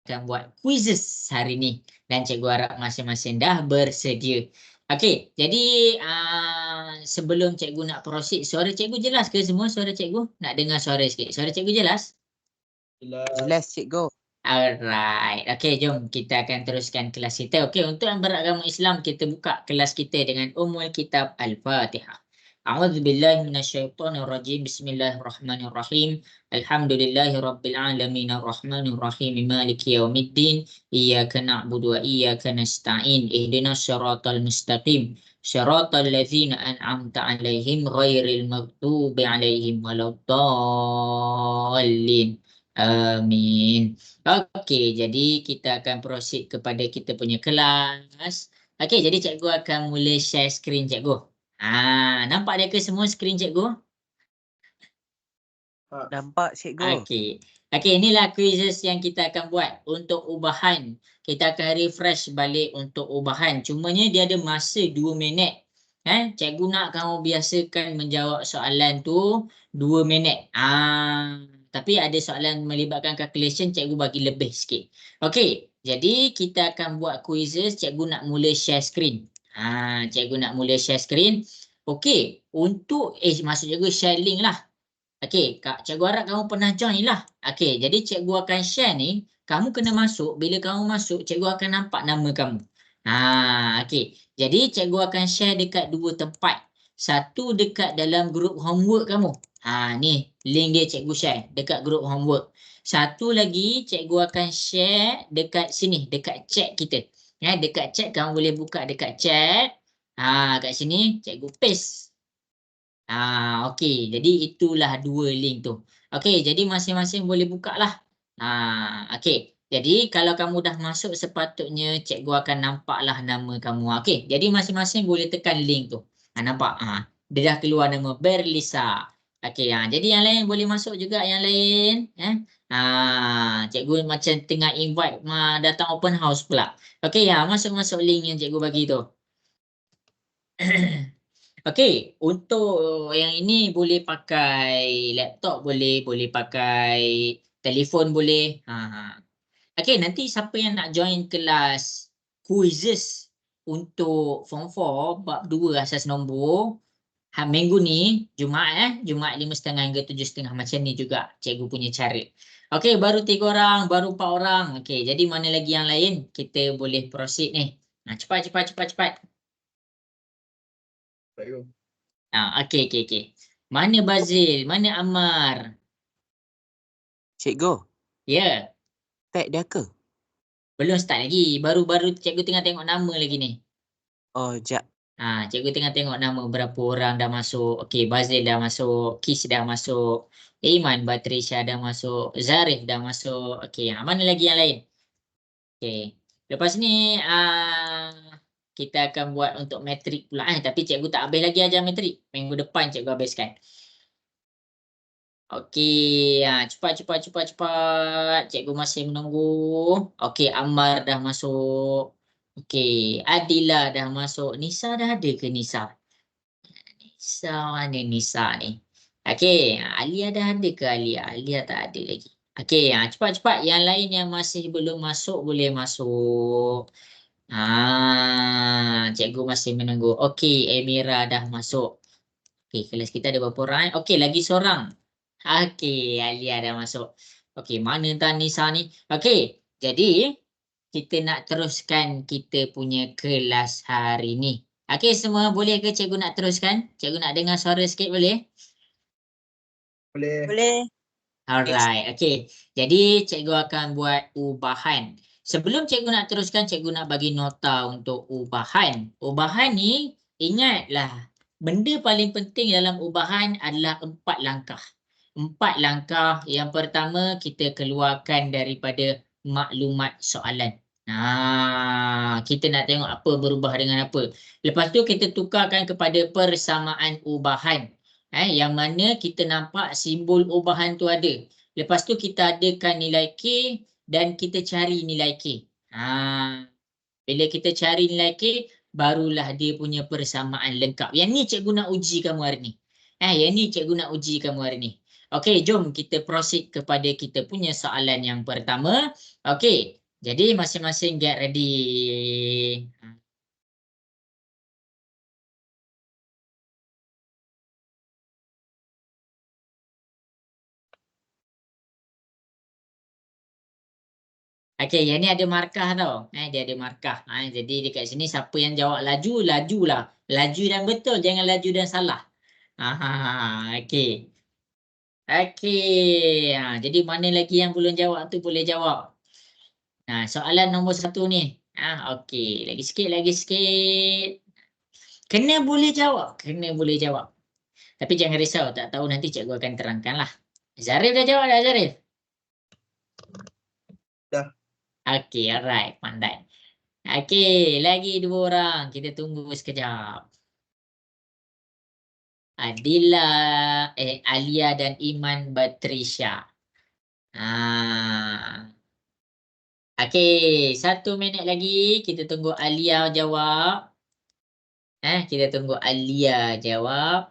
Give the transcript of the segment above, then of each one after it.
akan buat quizzes hari ni dan cikgu harap masing-masing dah bersedia. Okey, jadi sebelum cikgu nak proceed, suara cikgu jelas ke semua? Suara cikgu? Nak dengar suara sikit. Suara cikgu jelas? Jelas cikgu. Alright. Okey, jom kita akan teruskan kelas kita. Okey, untuk yang beragama Islam, kita buka kelas kita dengan Ummul Kitab Al-Fatihah. A'udzubillahi minasyaitonirrajim. Bismillahirrahmanirrahim. Alhamdulillahirabbil alamin arrahmanir rahim maliki yaumiddin. Iyyaka na'budu wa iyyaka nasta'in. Ihdinas siratal mustaqim. Siratal ladzina an'amta 'alaihim ghairil maghdubi 'alaihim waladdallin. Amin. Okey, jadi kita akan proceed kepada kita punya kelas. Okey, jadi cikgu akan mula share skrin cikgu. Nampak dia ke semua skrin cikgu? Nampak cikgu. Okey. Okey, inilah quizzes yang kita akan buat untuk ubahan. Kita akan refresh balik untuk ubahan. Cumanya dia ada masa 2 minit. Cikgu nak kamu biasakan menjawab soalan tu 2 minit. Tapi ada soalan melibatkan calculation, cikgu bagi lebih sikit. Okey, jadi kita akan buat quizzes. Cikgu nak mula share screen. Cikgu nak mula share screen. Okey, untuk maksud cikgu share link lah. Okey, cikgu harap kamu pernah join lah. Okey, jadi cikgu akan share ni, kamu kena masuk. Bila kamu masuk, cikgu akan nampak nama kamu. Okey. Jadi cikgu akan share dekat 2 tempat. Satu dekat dalam grup homework kamu. Ni link dia cikgu share dekat grup homework. Satu lagi cikgu akan share dekat sini, dekat chat kita. Dekat chat kamu boleh buka dekat chat. Kat sini cikgu paste. Okey, jadi itulah 2 link tu. Okey, jadi masing-masing boleh buka lah. Okey, jadi kalau kamu dah masuk, sepatutnya cikgu akan nampaklah nama kamu. Okey, jadi masing-masing boleh tekan link tu. Nampak? Dia dah keluar nama Berlisa. Okey, jadi yang lain boleh masuk juga yang lain. Cikgu macam tengah invite datang open house pula. Okey, masuk-masuk link yang cikgu bagi tu. Okey, untuk yang ini boleh pakai laptop, boleh pakai telefon boleh. Okey, nanti siapa yang nak join kelas quizzes untuk form 4 bab 2 asas nombor minggu ni Jumaat Jumaat 5.30 hingga 7.30 macam ni juga cikgu punya cara. Okey, baru 3 orang, baru 4 orang. Okey, jadi mana lagi yang lain? Kita boleh proceed ni. Cepat. Okey. Mana Bazil? Mana Ammar? Cikgu. Ya. Tag dah ke? Belum start lagi. Baru cikgu tengah tengok nama lagi ni. Oh, jap. Cikgu tengah tengok nama berapa orang dah masuk. Okey, Bazil dah masuk, Kis dah masuk, Iman Batrisha dah masuk, Zarif dah masuk. Okey, mana lagi yang lain? Okey. Lepas ni kita akan buat untuk matrik pula. Tapi cikgu tak habis lagi ajar matrik. Minggu depan cikgu habiskan. Okey, cepat. Cikgu masih menunggu. Okey, Ammar dah masuk. Okey, Adila dah masuk. Nisa dah ada ke Nisa? Nisa mana Nisa ni? Okey, Alia dah ada ke Alia? Alia tak ada lagi. Okey, cepat. Yang lain yang masih belum masuk boleh masuk. Cikgu masih menunggu. Okey, Emira dah masuk. Okey, kelas kita ada berapa orang? Okey, lagi seorang. Okey, Alia dah masuk. Okey, mana entah Nisa ni? Okey, jadi kita nak teruskan kita punya kelas hari ni. Okey, semua boleh ke cikgu nak teruskan? Cikgu nak dengar suara sikit boleh? Boleh. Alright, okey. Jadi cikgu akan buat ubahan. Sebelum cikgu nak teruskan, cikgu nak bagi nota untuk ubahan. Ubahan ni, ingatlah, benda paling penting dalam ubahan adalah 4 langkah. 4 langkah. Yang pertama, kita keluarkan daripada maklumat soalan. Kita nak tengok apa berubah dengan apa. Lepas tu kita tukarkan kepada persamaan ubahan. Yang mana kita nampak simbol ubahan tu ada. Lepas tu kita adakan nilai K dan kita cari nilai K. Bila kita cari nilai K, barulah dia punya persamaan lengkap. Yang ni cikgu nak uji kamu hari ni. Yang ni cikgu nak uji kamu hari ni. Okey, jom kita proceed kepada kita punya soalan yang pertama. Okey, jadi masing-masing get ready. Okey, yang ni ada markah tau. Dia ada markah. Jadi dekat sini siapa yang jawab laju, lajulah. Laju dan betul, jangan laju dan salah. Okey. Okey. Jadi mana lagi yang belum jawab tu boleh jawab. Soalan nombor 1 ni. Okey, lagi sikit, lagi sikit. Kena boleh jawab, kena boleh jawab. Tapi jangan risau, tak tahu nanti cikgu akan terangkan lah. Zarif dah jawab dah, Zarif? Dah. Okey, alright, pandai. Okey, lagi 2 orang. Kita tunggu sekejap. Alia dan Iman Batrisya. Okey, 1 minit lagi. Kita tunggu Alia jawab. Kita tunggu Alia jawab.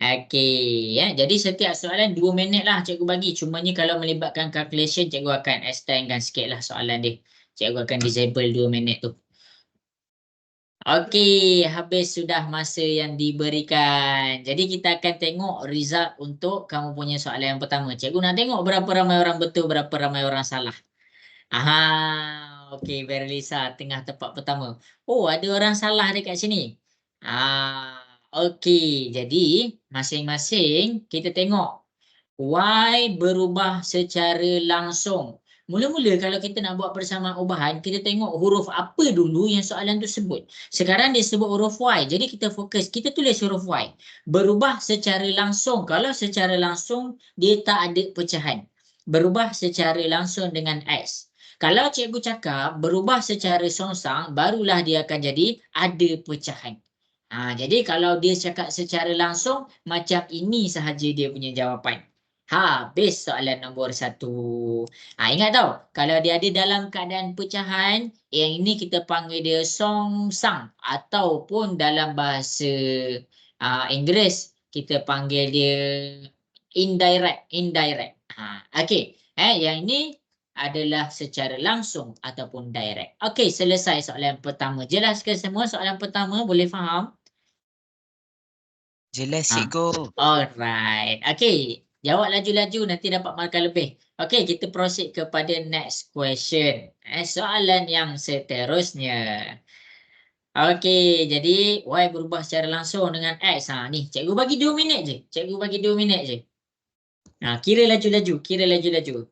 Okey, jadi setiap soalan 2 minit lah cikgu bagi. Cumanya kalau melibatkan calculation, cikgu akan extendkan sikit lah soalan dia. Cikgu akan disable 2 minit tu. Okey, habis sudah masa yang diberikan. Jadi kita akan tengok result untuk kamu punya soalan yang pertama. Cikgu nak tengok berapa ramai orang betul, berapa ramai orang salah. Okey, Berlisa tengah tempat pertama. Oh, ada orang salah dekat sini. Okey, jadi masing-masing kita tengok Y berubah secara langsung. Mula-mula kalau kita nak buat persamaan ubahan, kita tengok huruf apa dulu yang soalan tu sebut. Sekarang dia sebut huruf Y. Jadi kita fokus, kita tulis huruf Y. Berubah secara langsung. Kalau secara langsung, dia tak ada pecahan. Berubah secara langsung dengan X. Kalau cikgu cakap berubah secara songsang, barulah dia akan jadi ada pecahan. Jadi kalau dia cakap secara langsung, macam ini sahaja dia punya jawapan. Habis soalan nombor 1. Ingat tau, kalau dia ada dalam keadaan pecahan, yang ini kita panggil dia songsang. Ataupun dalam bahasa Inggeris, kita panggil dia indirect. Okey, yang ini adalah secara langsung ataupun direct. Okey, selesai soalan pertama. Jelas ke semua soalan pertama? Boleh faham? Jelas cikgu. Alright. Okey, jawab laju-laju nanti dapat markah lebih. Okey, kita proceed kepada next question. Soalan yang seterusnya. Okey, jadi Y berubah secara langsung dengan X. Ni, cikgu bagi 2 minit je. Cikgu bagi 2 minit je. Kira laju-laju, kira laju-laju.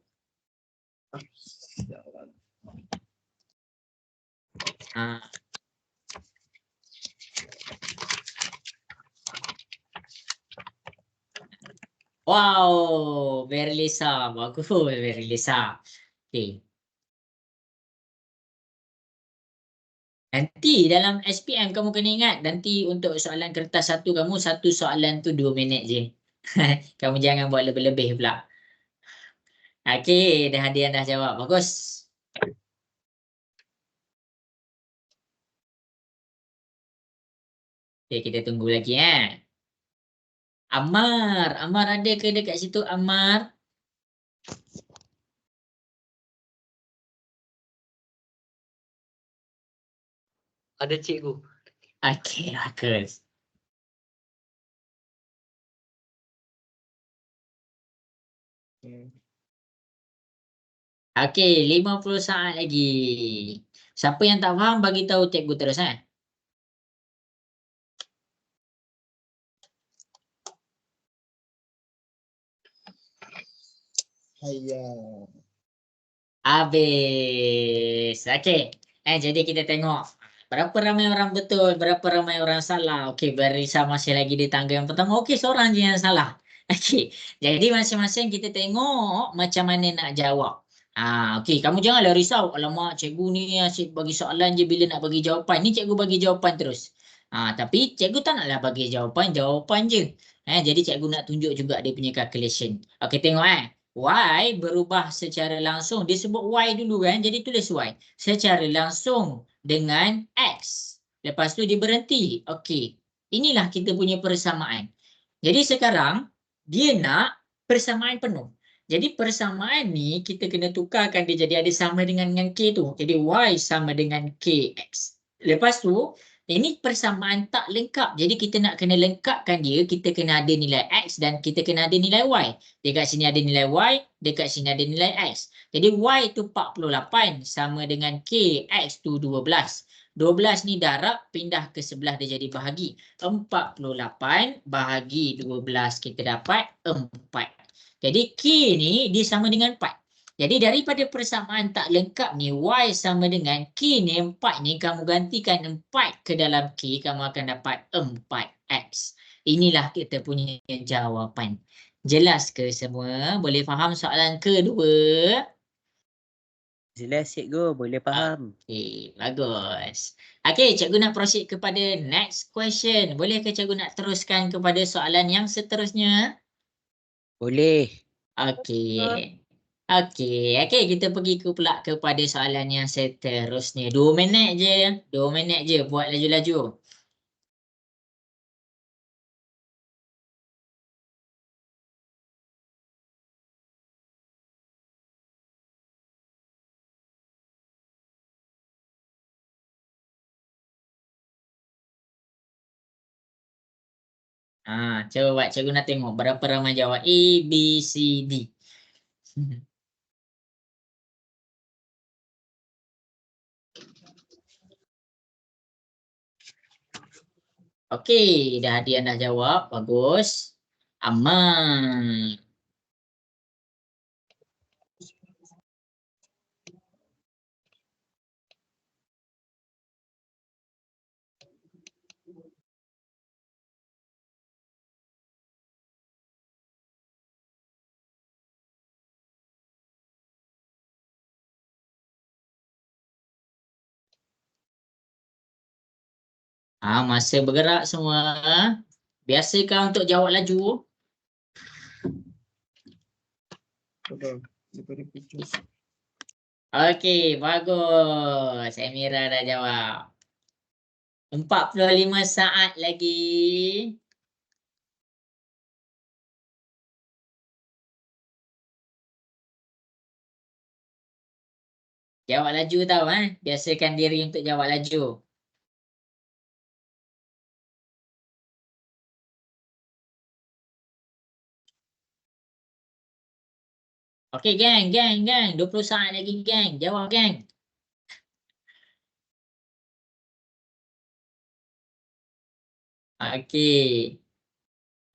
Wow, Berlisa. Bagus, Berlisa. Okey. Nanti dalam SPM kamu kena ingat, nanti untuk soalan kertas 1 kamu, 1 soalan tu 2 minit je. Kamu jangan buat lebih-lebih pula. Okey, dah dah jawab. Bagus. Okey, kita tunggu lagi Amar ada ke dekat situ Amar? Ada cikgu. Okey, bagus. Okey, 50 saat lagi. Siapa yang tak faham bagi tahu cikgu terus Habis. Okey. Jadi kita tengok berapa ramai orang betul, berapa ramai orang salah. Okey, Berisa masih lagi di tangga yang pertama. Okey, seorang je yang salah. Okey. Jadi masing-masing kita tengok macam mana nak jawab. Okey, kamu janganlah risau. Alamak, cikgu ni asyik bagi soalan je bila nak bagi jawapan. Ni cikgu bagi jawapan terus. Tapi cikgu tak naklah bagi jawapan je. Jadi cikgu nak tunjuk juga dia punya calculation. Okey, tengok Y berubah secara langsung. Dia sebut Y dulu kan. Jadi tulis Y. Secara langsung dengan X. Lepas tu dia berhenti. Okey. Inilah kita punya persamaan. Jadi sekarang dia nak persamaan penuh. Jadi persamaan ni kita kena tukarkan dia jadi ada sama dengan K tu. Jadi Y sama dengan KX. Lepas tu ini persamaan tak lengkap. Jadi kita nak kena lengkapkan dia. Kita kena ada nilai X dan kita kena ada nilai Y. Dekat sini ada nilai Y, dekat sini ada nilai X. Jadi Y itu 48 sama dengan K, X tu 12. 12 ni darab, pindah ke sebelah dia jadi bahagi. 48 bahagi 12 kita dapat 4. Jadi K ni dia sama dengan 4. Jadi daripada persamaan tak lengkap ni, Y sama dengan K ni, 4 ni, kamu gantikan 4 ke dalam K, kamu akan dapat 4X. Inilah kita punya jawapan. Jelas ke semua? Boleh faham soalan kedua? Jelas cikgu, boleh faham. Okey, bagus. Okey, cikgu nak proceed kepada next question. Boleh ke cikgu nak teruskan kepada soalan yang seterusnya? Boleh. Okey. Okey, kita pergi pula kepada soalan yang seterusnya. 2 minit je. 2 minit je. Buat laju-laju. Coba cikgu nak tengok berapa ramai jawab A, B, C, D. Okey, dah ada yang dah jawab. Bagus. Aman. Masa bergerak semua. Biasakah untuk jawab laju? Okey, bagus. Amira dah jawab. 45 saat lagi. Jawab laju tau. Biasakan diri untuk jawab laju. Okey, geng. 20 saat lagi, geng. Jawab, geng. Okey.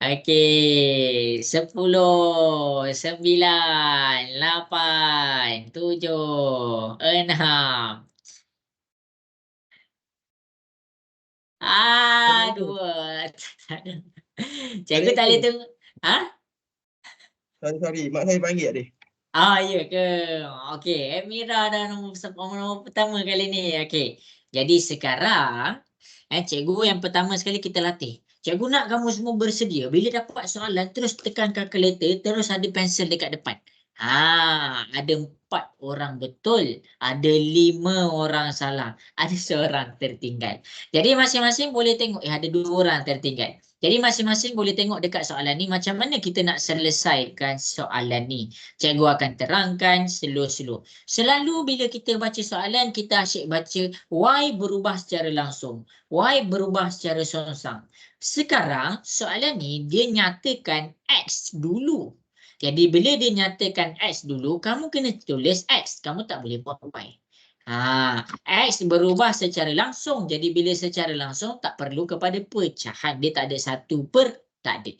10, 9, 8, 7, 6. Dua. Cikgu tak boleh tengok. Sorry. Mak saya panggil adik. Ya ke? Okey, Amira dah nombor pertama kali ni. Okey. Jadi sekarang cikgu yang pertama sekali kita latih. Cikgu nak kamu semua bersedia. Bila dapat soalan terus tekan kalkulator, terus ada pensel dekat depan. Ada 4 orang betul, ada 5 orang salah, ada seorang tertinggal. Jadi masing-masing boleh tengok ada 2 orang tertinggal. Jadi masing-masing boleh tengok dekat soalan ni macam mana kita nak selesaikan soalan ni. Cikgu akan terangkan slow-slow. Selalu bila kita baca soalan, kita asyik baca Y berubah secara langsung, Y berubah secara songsang. Sekarang soalan ni dia nyatakan X dulu. Jadi bila dia nyatakan X dulu, kamu kena tulis X. Kamu tak boleh buat Y. X berubah secara langsung. Jadi bila secara langsung tak perlu kepada pecahan. Dia tak ada 1 per, tak ada.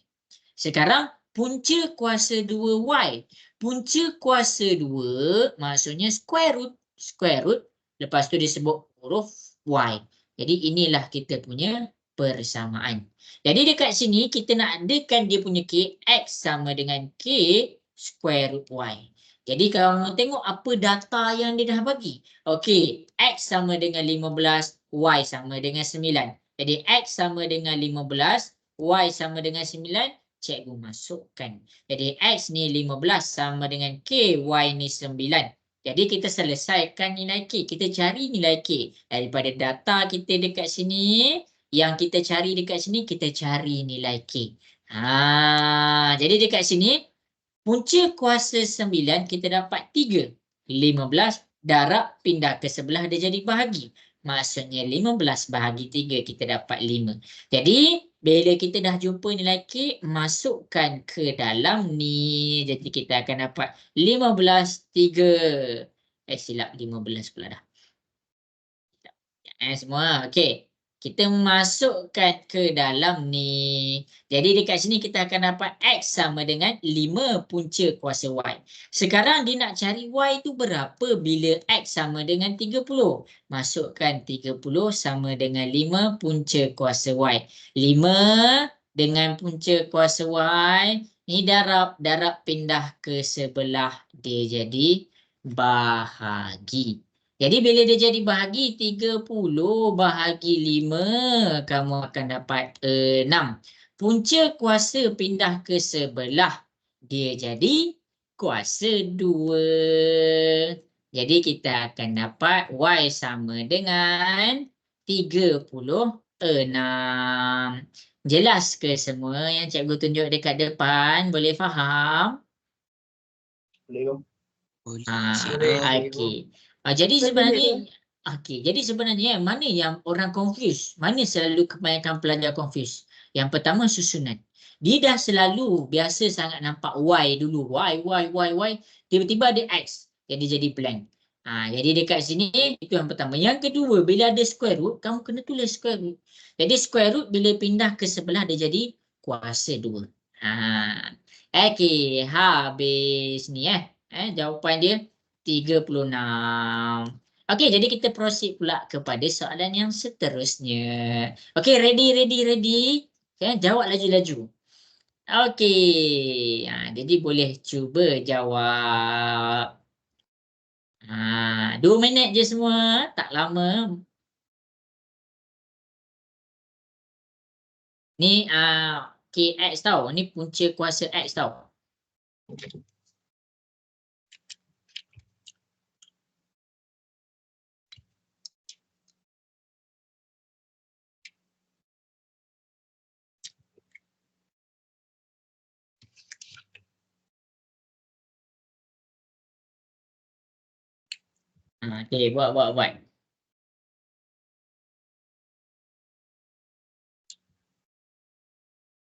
Sekarang punca kuasa 2Y. Punca kuasa 2 maksudnya square root. Square root. Lepas tu disebut huruf Y. Jadi inilah kita punya persamaan. Jadi dekat sini kita nak adakan dia punya K. X sama dengan K square root Y. Jadi kalau kamu tengok apa data yang dia dah bagi. Okey, X sama dengan 15, Y sama dengan 9. Jadi X sama dengan 15, Y sama dengan 9. cikgu masukkan. Jadi X ni 15 sama dengan K, Y ni 9. Jadi kita selesaikan nilai K. Kita cari nilai K. Daripada data kita dekat sini, yang kita cari dekat sini, kita cari nilai K. Jadi dekat sini, punca kuasa 9 kita dapat 3. 15 darab pindah ke sebelah dia jadi bahagi. Maksudnya 15 bahagi 3 kita dapat 5. Jadi bila kita dah jumpa nilai K, masukkan ke dalam ni. Jadi kita akan dapat 15, 3. Silap 15 pula dah. Semua. Okey. Kita masukkan ke dalam ni. Jadi dekat sini kita akan dapat X sama dengan 5 punca kuasa Y. Sekarang dia nak cari Y tu berapa bila X sama dengan 30. Masukkan 30 sama dengan 5 punca kuasa Y. 5 dengan punca kuasa Y. Ni darab pindah ke sebelah dia jadi bahagi. Jadi bila dia jadi bahagi 30 bahagi 5, kamu akan dapat 6. Punca kuasa pindah ke sebelah, dia jadi kuasa 2. Jadi kita akan dapat Y sama dengan 36. Jelas ke semua yang cikgu tunjuk dekat depan? Boleh faham? Boleh. Boleh. Okey. Jadi sebenarnya jadi sebenarnya mana yang orang confuse? Mana selalu kebanyakan pelajar confuse? Yang pertama susunan. Dia dah selalu biasa sangat nampak Y dulu. Y. Tiba-tiba ada X. Jadi blank. Jadi dekat sini itu yang pertama. Yang kedua, bila ada square root, kamu kena tulis square root. Jadi square root bila pindah ke sebelah dia jadi kuasa 2. Okey, habis ni jawapan dia 36. Okey, jadi kita proceed pula kepada soalan yang seterusnya. Okey, ready. Jawab laju-laju. Okey, jadi boleh cuba jawab. 2 minit je semua, tak lama. Ni KX tau, ni punca kuasa X tau. Okey, buat.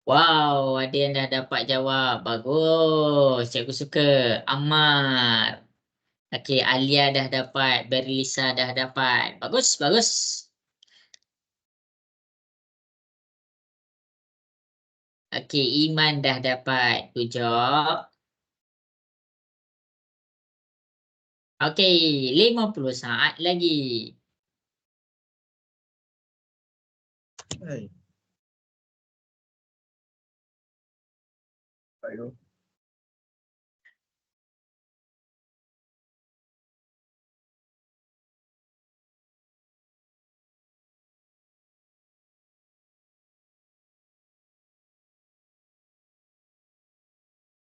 Wow, ada yang dah dapat jawab. Bagus, cikgu suka. Amat. Okey, Alia dah dapat, Berlisa dah dapat. Bagus. Okey, Iman dah dapat. Good job. Okey, 50 saat lagi.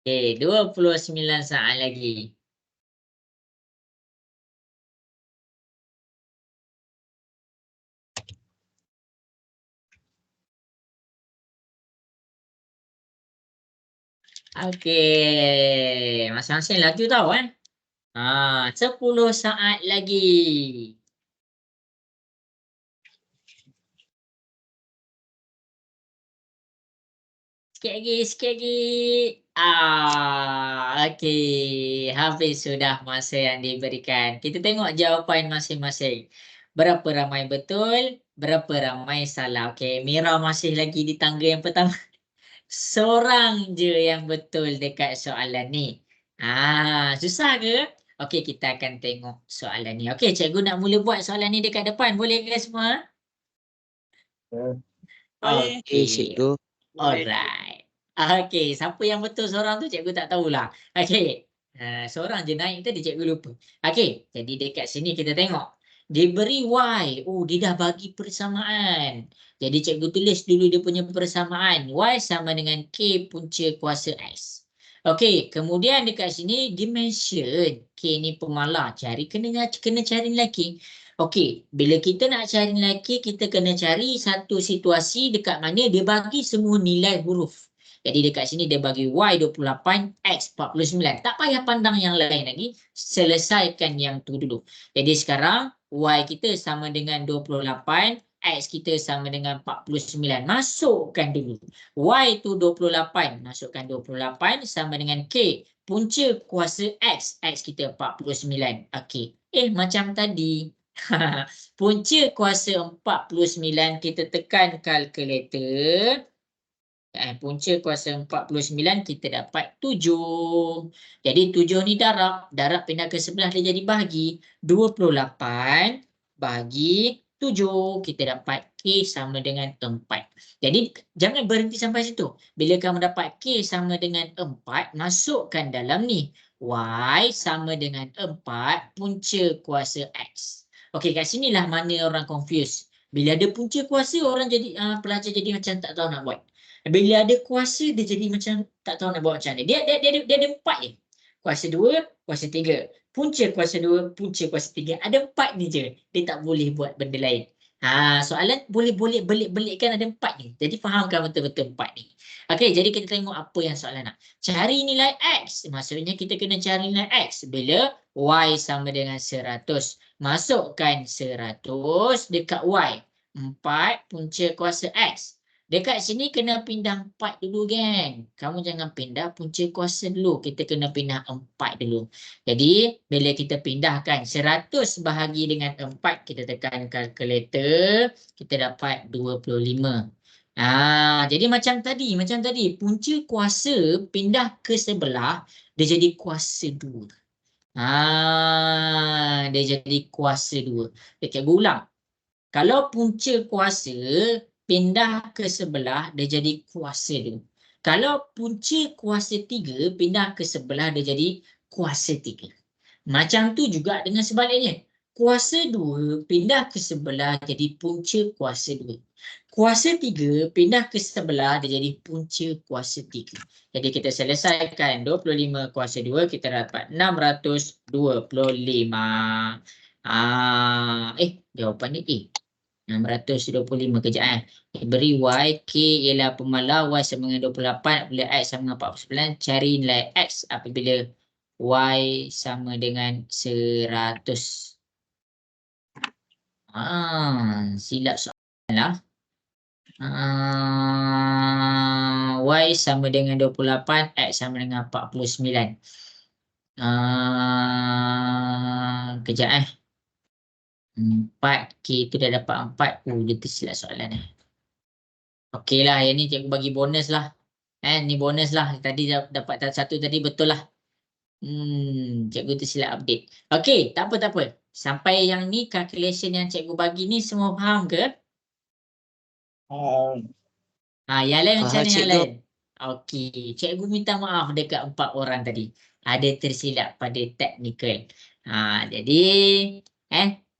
Okey, 29 saat lagi. Okey, masing-masing laju tau 10 saat lagi. Sikit lagi. Okey, habis sudah masa yang diberikan. Kita tengok jawapan masing-masing. Berapa ramai betul, berapa ramai salah. Okey, Mira masih lagi di tangga yang pertama. Seorang je yang betul dekat soalan ni. Susah ke? Okey, kita akan tengok soalan ni. Okey, cikgu nak mula buat soalan ni dekat depan. Boleh ke semua? Okey, cikgu. Alright. Okey, siapa yang betul seorang tu cikgu tak tahulah. Okey. Seorang je naik tadi cikgu lupa. Okey, jadi dekat sini kita tengok. Diberi Y. Oh, dia dah bagi persamaan. Jadi cikgu tulis dulu dia punya persamaan. Y sama dengan K punca kuasa X. Okey, kemudian dekat sini dimension. K ni pemalar. Kena cari lelaki. Okey, bila kita nak cari lelaki, kita kena cari satu situasi dekat mana dia bagi semua nilai huruf. Jadi dekat sini dia bagi Y 28, X 49. Tak payah pandang yang lain lagi. Selesaikan yang tu dulu. Jadi sekarang Y kita sama dengan 28, X kita sama dengan 49. Masukkan dulu. Y tu 28. Masukkan 28 sama dengan K. Punca kuasa X. X kita 49. Okey. Macam tadi. Punca kuasa 49 kita tekan kalkulator. Punca kuasa 49 kita dapat 7. Jadi 7 ni darab. Darab pindah ke sebelah dia jadi bahagi. 28 bahagi 7. Kita dapat K sama dengan 4. Jadi jangan berhenti sampai situ. Bila kamu dapat K sama dengan 4, masukkan dalam ni. Y sama dengan 4 punca kuasa X. Okey, kat sinilah mana orang confuse. Bila ada punca kuasa, orang jadi pelajar jadi macam tak tahu nak buat. Bila ada kuasa dia jadi macam tak tahu nak buat macam mana. Dia ada 4 je. Kuasa 2, kuasa 3. Punca kuasa 2, punca kuasa 3. Ada 4 ni je. Dia tak boleh buat benda lain. Soalan boleh belik-belikkan ada 4 ni. Jadi fahamkan betul-betul 4 ni. Okey, jadi kita tengok apa yang soalan nak. Cari nilai X. Maksudnya kita kena cari nilai X bila Y sama dengan 100. Masukkan 100 dekat Y. 4 punca kuasa X. Dekat sini kena pindah 4 dulu, geng. Kamu jangan pindah punca kuasa dulu. Kita kena pindah 4 dulu. Jadi, bila kita pindahkan 100 bahagi dengan 4, kita tekan kalkulator, kita dapat 25. Jadi macam tadi. Punca kuasa pindah ke sebelah, dia jadi kuasa 2. Dia jadi kuasa 2. Cikgu ulang. Kalau punca kuasa pindah ke sebelah, dia jadi kuasa 2. Kalau punca kuasa 3 pindah ke sebelah, dia jadi kuasa 3. Macam tu juga dengan sebaliknya. Kuasa 2 pindah ke sebelah, jadi punca kuasa 2. Kuasa 3 pindah ke sebelah, dia jadi punca kuasa 3. Jadi kita selesaikan 25 kuasa 2, kita dapat 625. Jawapan ni 625 kejap. Beri Y, K ialah pemalar, Y sama dengan 28, apabila X sama dengan 49, cari nilai X apabila Y sama dengan 100. Silap soalan lah. Y sama dengan 28, X sama dengan 49. Kejap 4, K tu dah dapat 4. Dia tersilap soalan Okey lah, yang ni cikgu bagi bonus lah. Ni bonus lah. Tadi dapat satu tadi betul lah. Cikgu tersilap update. Okey, tak apa. Sampai yang ni calculation yang cikgu bagi ni semua faham ke? Yang lain macam mana yang lain? Okey, cikgu minta maaf dekat 4 orang tadi. Ada tersilap pada technical. Jadi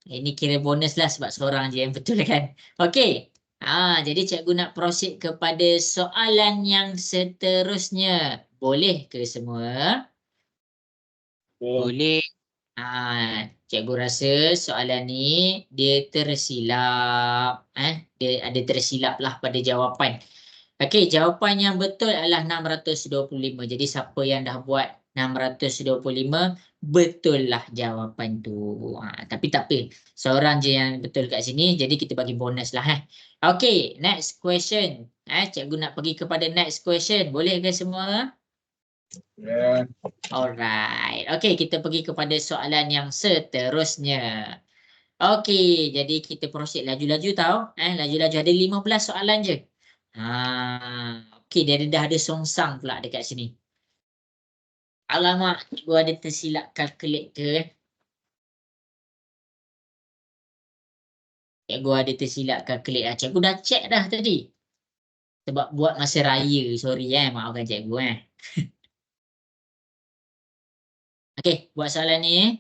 ini kira bonus lah sebab seorang je yang betul kan. Okey. Jadi cikgu nak proceed kepada soalan yang seterusnya. Boleh ke semua? Boleh. Cikgu rasa soalan ni dia tersilap. Dia ada tersilap lah pada jawapan. Okey, jawapan yang betul adalah 625. Jadi siapa yang dah buat 625, betul lah jawapan tu. Tapi tak apa. Seorang je yang betul kat sini, jadi kita bagi bonus lah. Okey, next question. Cikgu nak pergi kepada next question. Boleh ke semua? Yeah. Alright. Okey, kita pergi kepada soalan yang seterusnya. Okey, jadi kita proceed laju-laju tau. Laju-laju ada 15 soalan je. Okey, dia dah ada songsang pula dekat sini. Alamak, gua ada tersilap calculator. Gua ada tersilap calculator. Cikgu dah check dah tadi. Sebab buat masa raya, sorry maafkan cikgu Okey, buat soalan ni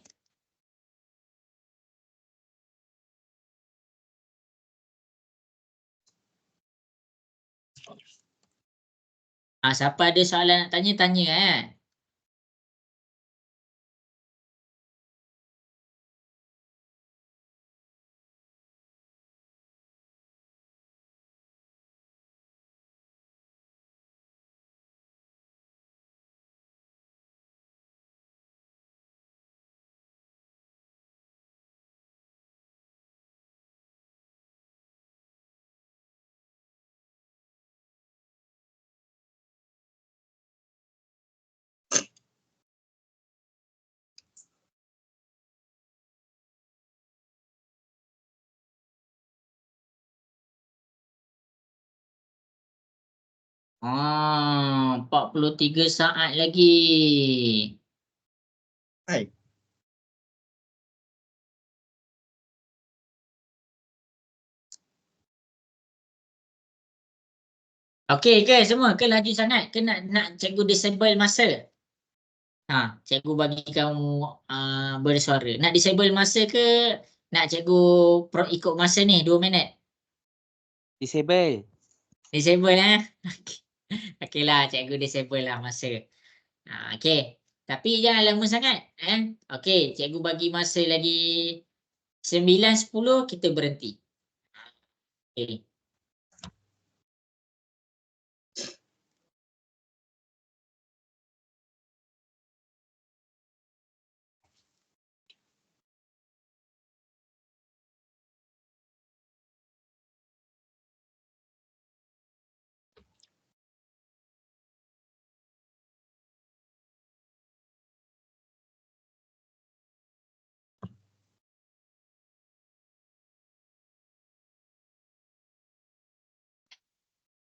Siapa ada soalan nak tanya, tanya Ah, 43 saat lagi. Hai. Okey ke semua? Ke laju sangat? Ke nak cikgu disable masa? Cikgu bagi kamu bersuara. Nak disable masa ke nak cikgu ikut masa ni 2 minit? Disable. Disable Okey lah, cikgu disable lah masa. Okey. Tapi jangan lama sangat. Okey, cikgu bagi masa lagi 9:10 kita berhenti. Okey.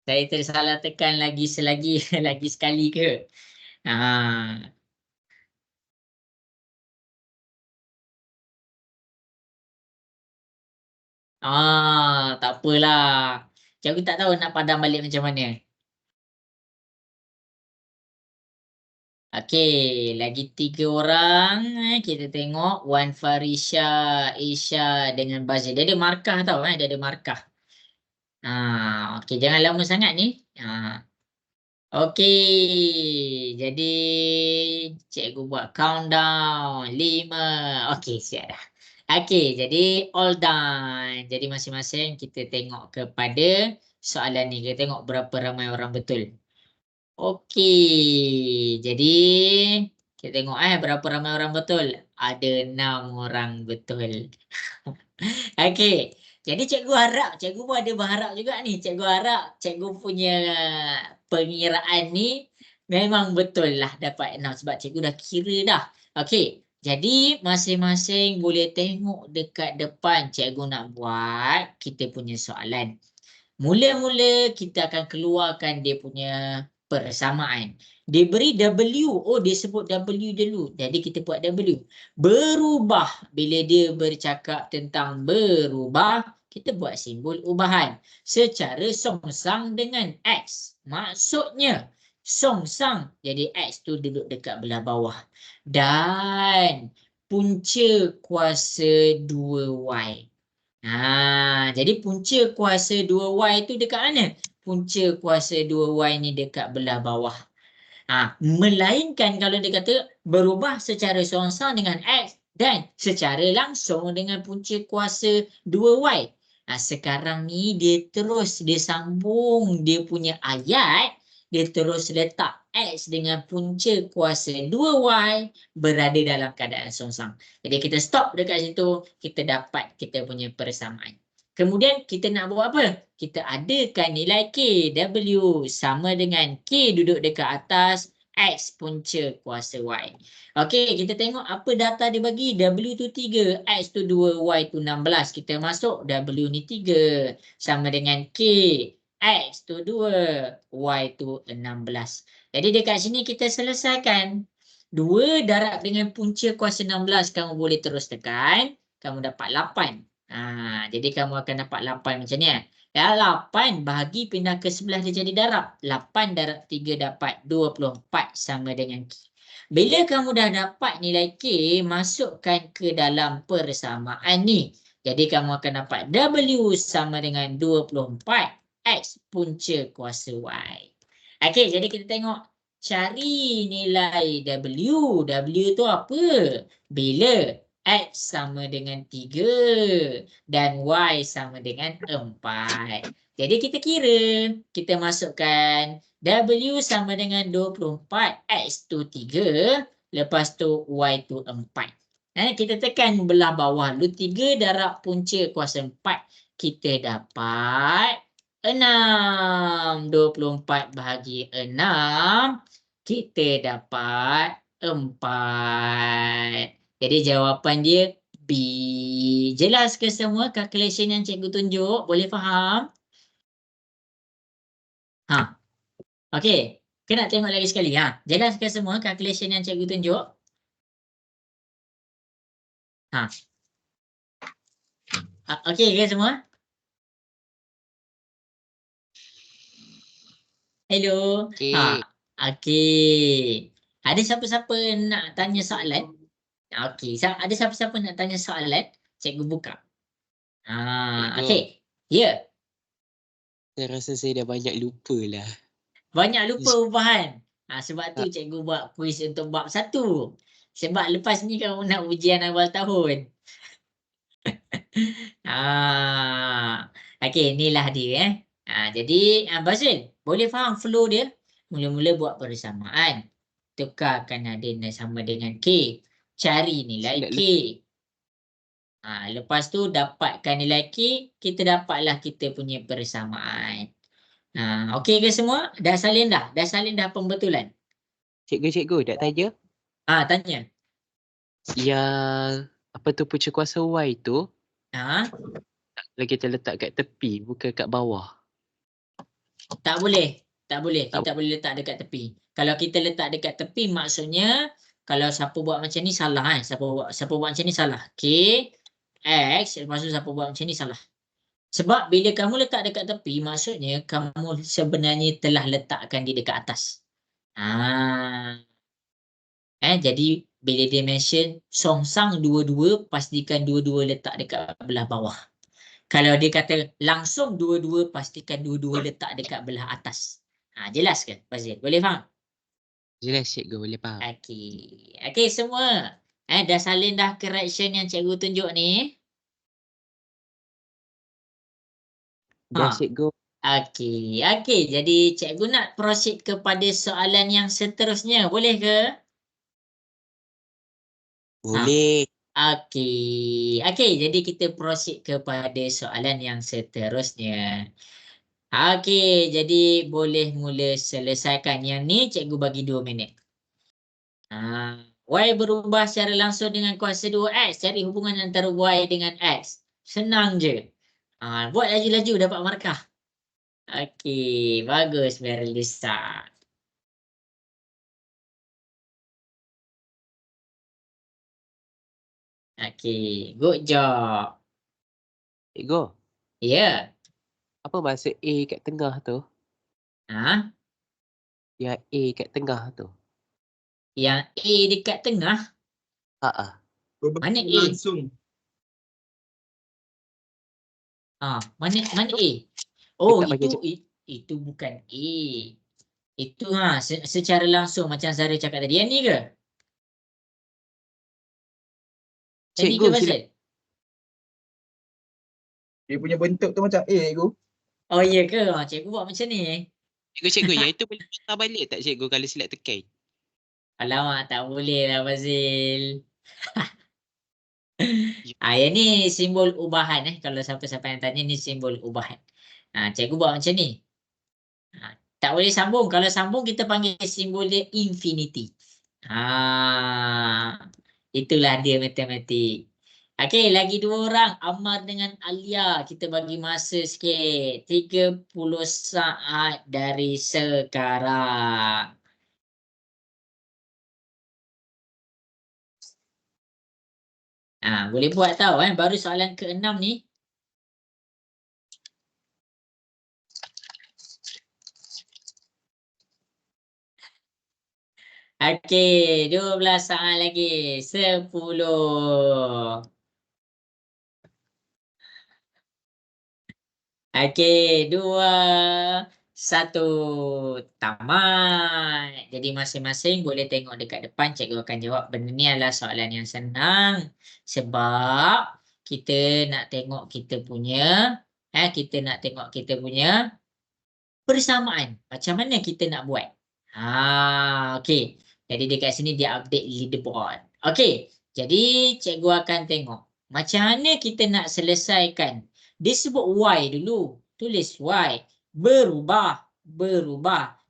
Saya tersalah tekan lagi selagi lagi sekali ke? Tak apalah. Cikgu tak tahu nak padam balik macam mana. Okey, lagi 3 orang. Kita tengok Wan Farisha, Isha dengan Bazil. Dia ada markah tau dia ada markah. Okey, jangan lama sangat ni. Okey, jadi cikgu buat countdown 5. Okey, siap dah. Okey, jadi all done. Jadi masing-masing kita tengok kepada soalan ni. Kita tengok berapa ramai orang betul. Okey, jadi kita tengok berapa ramai orang betul. Ada 6 orang betul. Okey, jadi cikgu harap, cikgu pun ada berharap juga ni. Cikgu harap cikgu punya pengiraan ni memang betul lah dapat 6 sebab cikgu dah kira dah. Okey, jadi masing-masing boleh tengok dekat depan cikgu nak buat kita punya soalan. Mula-mula kita akan keluarkan dia punya persamaan. Dia beri W. Oh, dia sebut W dulu. Jadi kita buat W. Berubah. Bila dia bercakap tentang berubah, kita buat simbol ubahan. Secara songsang dengan X. Maksudnya, songsang. Jadi X tu duduk dekat belah bawah. Dan punca kuasa 2Y. Jadi punca kuasa 2Y itu dekat mana? Punca kuasa 2Y ni dekat belah bawah. Melainkan kalau dia kata berubah secara songsang dengan X dan secara langsung dengan punca kuasa 2Y. Sekarang ni dia terus disambung dia punya ayat, dia terus letak X dengan punca kuasa 2Y berada dalam keadaan songsang. Jadi kita stop dekat situ, kita dapat kita punya persamaan. Kemudian kita nak buat apa? Kita adakan nilai K, W sama dengan K duduk dekat atas, X punca kuasa Y. Okey, kita tengok apa data dia bagi. W tu 3, X tu 2, Y tu 16. Kita masuk W ni 3 sama dengan K. X tu 2, Y tu 16. Jadi dekat sini kita selesaikan. 2 darab dengan punca kuasa 16 kamu boleh terus tekan. Kamu dapat 8. Jadi kamu akan dapat 8 macam ni. 8 bahagi pindah ke sebelah dia jadi darab. 8 darab 3 dapat 24 sama dengan K. Bila kamu dah dapat nilai K, masukkan ke dalam persamaan ni. Jadi kamu akan dapat W sama dengan 24. X punca kuasa Y. Okey, jadi kita tengok cari nilai W. W tu apa? Bila X sama dengan 3 dan Y sama dengan 4. Jadi kita kira, kita masukkan W sama dengan 24, X tu 3, lepas tu Y tu 4. Kita tekan belah bawah dulu 3 darab punca kuasa 4. Kita dapat 6. 24 bahagi 6. Kita dapat 4. Jadi jawapan dia B. Jelas ke semua calculation yang cikgu tunjuk? Boleh faham? Okey. Kita nak tengok lagi sekali. Jelas ke semua calculation yang cikgu tunjuk? Okey ke semua? Hello. Okey. Okey. Ada siapa-siapa nak tanya soalan? Okey. Ada siapa-siapa nak tanya soalan? Cikgu buka. Cikgu. Okey. Ya. Saya rasa saya dah banyak lupa lah. Banyak lupa ubahan. Sebab tu cikgu buat kuis untuk bab 1. Sebab lepas ni kamu nak ujian awal tahun. Okey, inilah dia. Jadi, Bazil, boleh faham flow dia? Mula-mula buat persamaan. Tukarkan ada sama dengan K. Cari nilai K. Lepas tu dapatkan nilai K, kita dapatlah kita punya persamaan. Okey ke semua? Dah salin dah? Dah salin dah pembetulan? Cikgu, dah tanya. Tanya. Yang apa tu punca kuasa Y tu, kalau kita letak kat tepi, bukan kat bawah. Tak boleh. Tak boleh. Tak Kita boleh letak dekat tepi. Kalau kita letak dekat tepi, maksudnya kalau siapa buat macam ni salah. Siapa buat macam ni salah. K, X, lepas tu siapa buat macam ni salah. Sebab bila kamu letak dekat tepi, maksudnya kamu sebenarnya telah letakkan dia dekat atas. Jadi bila dia mention songsang dua-dua, pastikan dua-dua letak dekat belah bawah. Kalau dia kata langsung dua-dua, pastikan dua-dua letak dekat belah atas. Jelas ke, Fazil? Boleh faham? Jelas cikgu, boleh faham. Okey semua. Dah salin dah correction yang cikgu tunjuk ni? Dah cikgu. Okey. Jadi cikgu nak proceed kepada soalan yang seterusnya. Boleh ke? Boleh. Okey, jadi kita proceed kepada soalan yang seterusnya. Okey, jadi boleh mula selesaikan. Yang ni cikgu bagi 2 minit. Y berubah secara langsung dengan kuasa 2X. Cari hubungan antara Y dengan X. Senang je. Buat laju-laju dapat markah. Okey, bagus Merilisa. Okey, good job. Cikgu. Ya. Apa maksud A kat tengah tu? Yang A kat tengah tu. Yang A dekat tengah? Mana A? Langsung. Mana A? Oh, Kita itu bukan A. Itu secara langsung macam Zara cakap tadi. Yang ni ke? Yang ni ke Cikgu, Fazil? Dia punya bentuk tu macam A, cikgu. Oh, iya ke? Cikgu buat macam ni. Cikgu, yang itu boleh patah balik tak cikgu kalau silap tekan? Alamak, tak boleh lah Fazil. Yang ni simbol ubahan. Kalau siapa-siapa yang tanya, ni simbol ubahan. Cikgu buat macam ni. Tak boleh sambung. Kalau sambung, kita panggil simbol dia infinity. Itulah dia matematik. Okey, lagi 2 orang. Ammar dengan Alia. Kita bagi masa sikit. 30 saat dari sekarang. Boleh buat tau. Baru soalan ke-6 ni. Okey, 12 saat lagi. 10. Okey, 2, 1. Tamat. Jadi masing-masing boleh tengok dekat depan, cikgu akan jawab. Benda ni adalah soalan yang senang sebab kita nak tengok kita punya persamaan. Macam mana kita nak buat? Okey. Jadi dekat sini dia update leaderboard. Okey. Jadi cikgu akan tengok macam mana kita nak selesaikan. Dia sebut Y dulu. Tulis Y. Berubah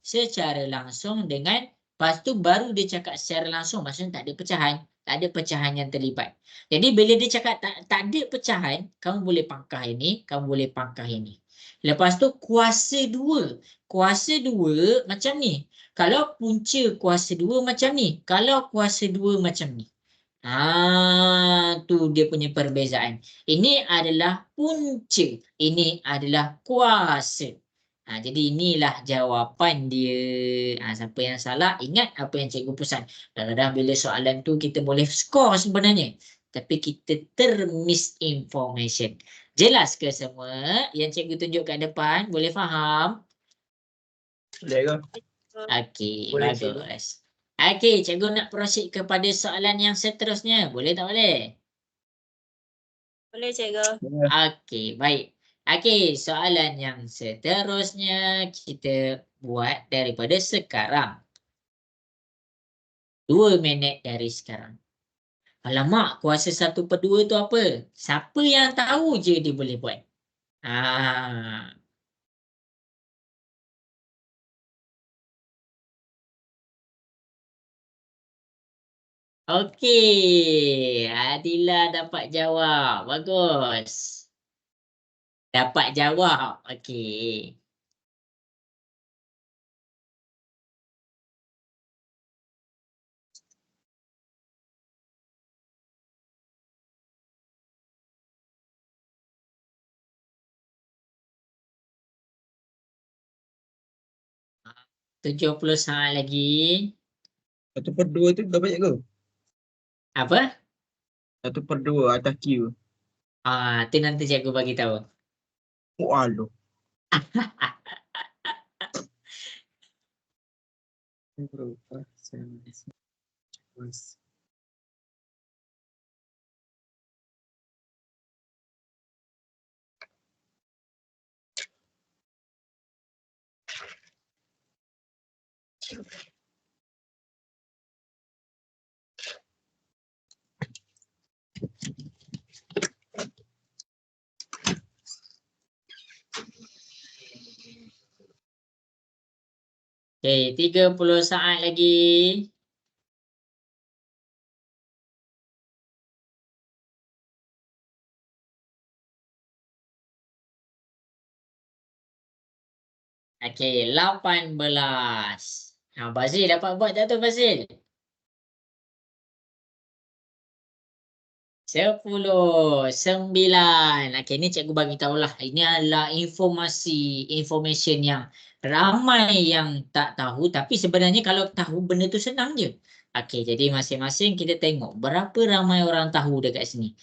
secara langsung dengan, lepas tu baru dia cakap secara langsung. Maksudnya tak ada pecahan. Tak ada pecahan yang terlibat. Jadi bila dia cakap tak ada pecahan, kamu boleh pangkah ini, kamu boleh pangkah ini. Lepas tu kuasa 2. Kuasa 2 macam ni. Kalau punca kuasa 2 macam ni. Kalau kuasa 2 macam ni. Tu dia punya perbezaan. Ini adalah punca. Ini adalah kuasa. Jadi inilah jawapan dia. Siapa yang salah, ingat apa yang cikgu pesan. Kadang-kadang bila soalan tu kita boleh skor sebenarnya. Tapi kita termisinformation. Jelas ke semua yang cikgu tunjuk kat depan? Boleh faham? Boleh ke? Okey, Boleh, bagus. Okey, cikgu nak proceed kepada soalan yang seterusnya. Boleh tak boleh? Boleh cikgu. Okey, baik. Okey, soalan yang seterusnya kita buat daripada sekarang. 2 minit dari sekarang. Alamak, kuasa 1/2 tu apa? Siapa yang tahu je dia boleh buat. Okey, Adila dapat jawab. Bagus. Dapat jawab. Okey. Tujuh 70 saat lagi. 1/2 tu berapa cikgu? Apa? 1/2 atas Q. Tu nanti cikgu bagi tahu. Waduh. Okey, 30 saat lagi. Okey, 18. Fazil dapat buat tak tu Fazil? 10, 9. Okey, ni cikgu bagi tahulah. Ini adalah information yang ramai yang tak tahu. Tapi sebenarnya kalau tahu benda tu senang je. Okey, jadi masing-masing kita tengok berapa ramai orang tahu dekat sini.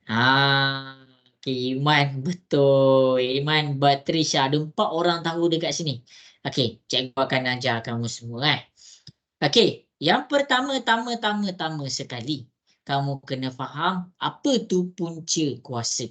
Okey, Iman betul. Iman, Batrisha, ada 4 orang tahu dekat sini. Okey, cikgu akan ajar kamu semua. Okey, yang pertama sekali, kamu kena faham apa tu punca kuasa.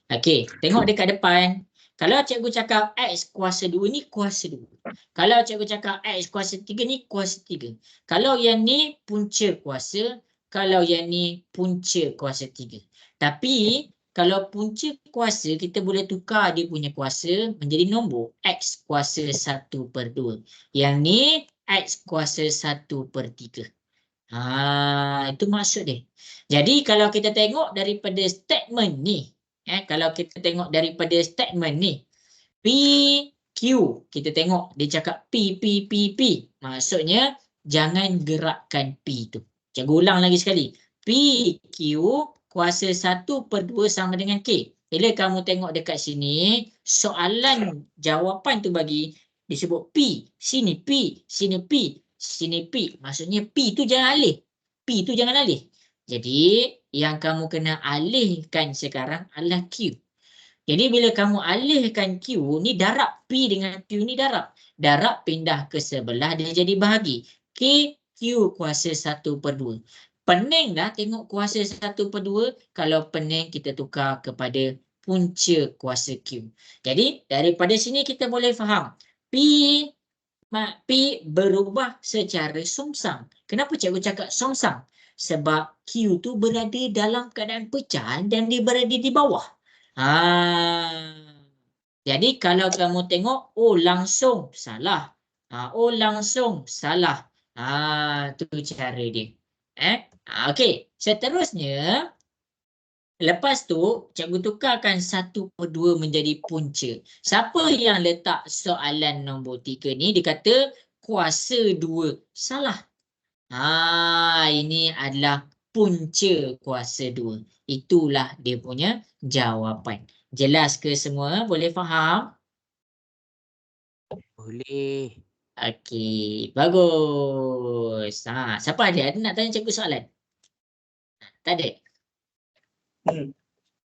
Okey, tengok dekat depan. Kalau cikgu cakap X kuasa 2 ni kuasa 2. Kalau cikgu cakap X kuasa 3 ni kuasa 3. Kalau yang ni punca kuasa, kalau yang ni punca kuasa 3. Tapi kalau punca kuasa kita boleh tukar dia punya kuasa menjadi nombor X kuasa 1/2. Yang ni X kuasa 1/3. Itu maksud dia. Jadi kalau kita tengok daripada statement ni, kalau kita tengok daripada statement ni, P, Q, kita tengok dia cakap P. Maksudnya jangan gerakkan P tu. Cikgu ulang lagi sekali. P, Q, kuasa 1/2 sama dengan K. Bila kamu tengok dekat sini, soalan jawapan tu bagi disebut P. Sini P, sini P, sini P. Maksudnya P tu jangan alih. P tu jangan alih. Jadi yang kamu kena alihkan sekarang adalah Q. Jadi bila kamu alihkan Q, ni darab P dengan Q ni darab. Darab pindah ke sebelah, dia jadi bahagi. K, Q kuasa 1/2. Pening dah tengok kuasa 1/2. Kalau pening kita tukar kepada punca kuasa Q. Jadi daripada sini kita boleh faham. P berubah secara songsang. Kenapa cikgu cakap songsang? Sebab Q tu berada dalam keadaan pecahan dan dia berada di bawah. Jadi kalau kamu tengok, oh langsung salah. Oh langsung salah. Tu cara dia. Okey, seterusnya. Lepas tu, cikgu tukarkan 1/2 menjadi punca. Siapa yang letak soalan nombor 3 ni, dia kata kuasa 2 salah. Ini adalah punca kuasa 2. Itulah dia punya jawapan. Jelas ke semua? Boleh faham? Boleh. Okey, bagus. Siapa ada nak tanya cikgu soalan? Tak ada?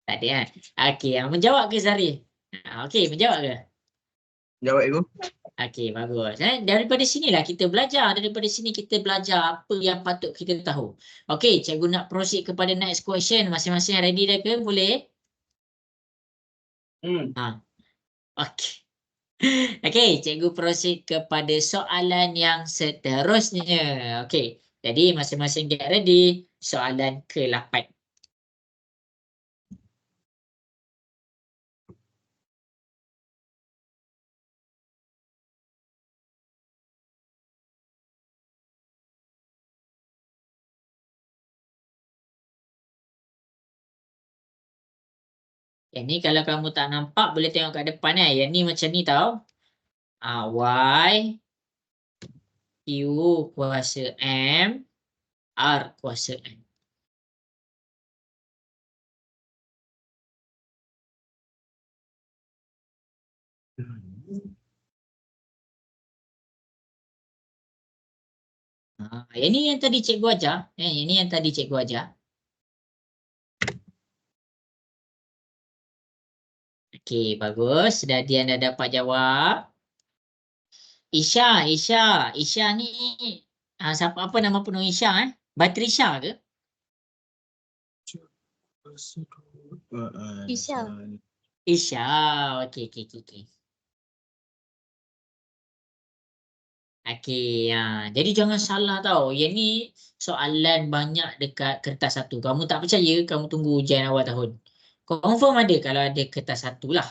Tak ada kan? Okey, menjawab ke Zari? Okey, menjawab ke? Jawab aku. Okey, bagus. Daripada sinilah kita belajar. Daripada sini kita belajar apa yang patut kita tahu. Okey, cikgu nak proceed kepada next question. Masing-masing ready dah ke? Boleh? Okey. Okey, cikgu proceed kepada soalan yang seterusnya. Okey, jadi masing-masing get ready. Soalan ke-8. Yang ni kalau kamu tak nampak boleh tengok kat depan ya. Yang ni macam ni tau. Y Q kuasa M R kuasa N. Yang ni yang tadi cikgu ajar. Yang ni yang tadi cikgu ajar. Okey, bagus. Dian dah dapat jawab. Isha ni siapa, apa nama penuh Isha Batrisha ke? Isha. Isha. Okey. Okey, jadi jangan salah tau. Yang ni soalan banyak dekat kertas 1. Kamu tak percaya, kamu tunggu ujian awal tahun. Confirm ada kalau ada kertas 1 lah.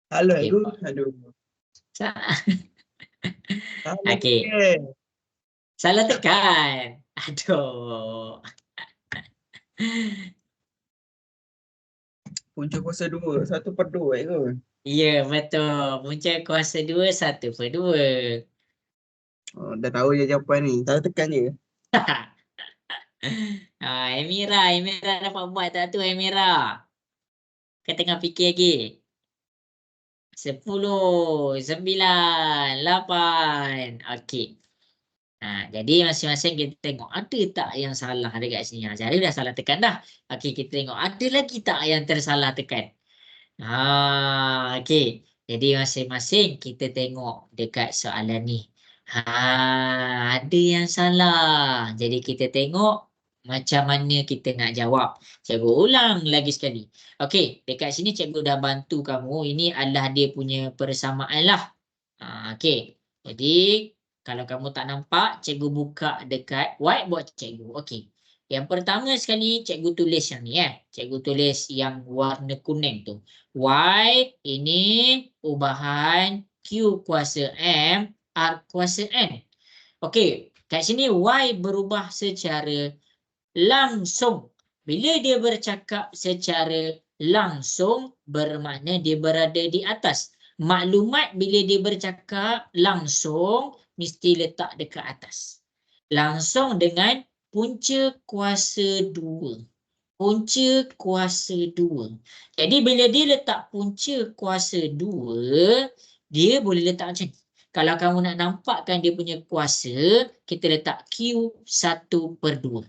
Halo Okey, aku. Pak. Aduh. Okey. Salah tekan. Aduh. Punca kuasa 2, 1/2 ke? Ya, betul. Punca kuasa 2, 1/2. Dah tahu je jawapan ni. Tak tekan je. Emira dapat buat tak tu Emira? Kau tengah fikir lagi. 10, 9, 8. Okey. Jadi masing-masing kita tengok ada tak yang salah dekat sini. Jadi dah salah tekan dah. Okey, kita tengok ada lagi tak yang tersalah tekan. Okey. Jadi masing-masing kita tengok dekat soalan ni. Ada yang salah. Jadi kita tengok macam mana kita nak jawab. Cikgu ulang lagi sekali. Okey, dekat sini cikgu dah bantu kamu. Ini adalah dia punya persamaan lah. Okey. Jadi kalau kamu tak nampak, cikgu buka dekat whiteboard cikgu. Okey. Yang pertama sekali cikgu tulis yang ni Cikgu tulis yang warna kuning tu. Y ini ubahan Q kuasa M R kuasa N. Okey, kat sini Y berubah secara langsung. Bila dia bercakap secara langsung, bermakna dia berada di atas. Maklumat bila dia bercakap langsung, mesti letak dekat atas. Langsung dengan punca kuasa 2. Punca kuasa 2. Jadi bila dia letak punca kuasa 2, dia boleh letak macam ni. Kalau kamu nak nampakkan dia punya kuasa, kita letak Q 1/2.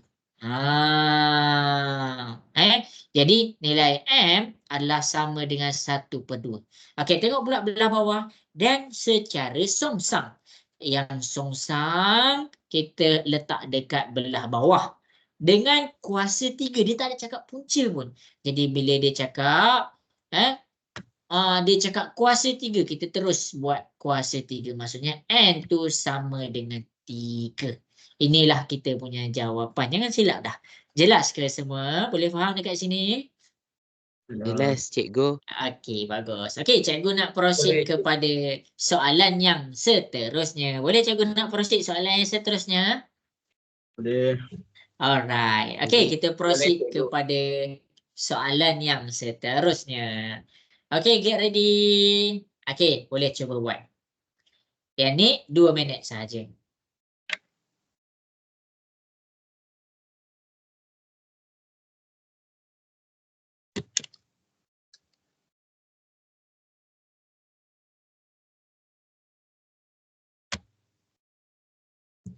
Jadi nilai M adalah sama dengan 1/2. Okey, tengok pula belah bawah. Dan secara songsang. Yang songsang kita letak dekat belah bawah. Dengan kuasa 3. Dia tak ada cakap punca pun. Jadi bila dia cakap dia cakap kuasa 3, kita terus buat kuasa 3. Maksudnya N tu sama dengan 3. Inilah kita punya jawapan. Jangan silap dah. Jelas ke semua? Boleh faham dekat sini? Jelas, cikgu. Okey, bagus. Okey, cikgu nak proceed Boleh. kepada soalan yang seterusnya. Boleh cikgu nak proceed soalan yang seterusnya? Boleh. Alright. Okey, kita proceed cikgu. kepada soalan yang seterusnya. Okey, get ready. Okey, boleh cuba buat. Yang ni 2 minit sahaja.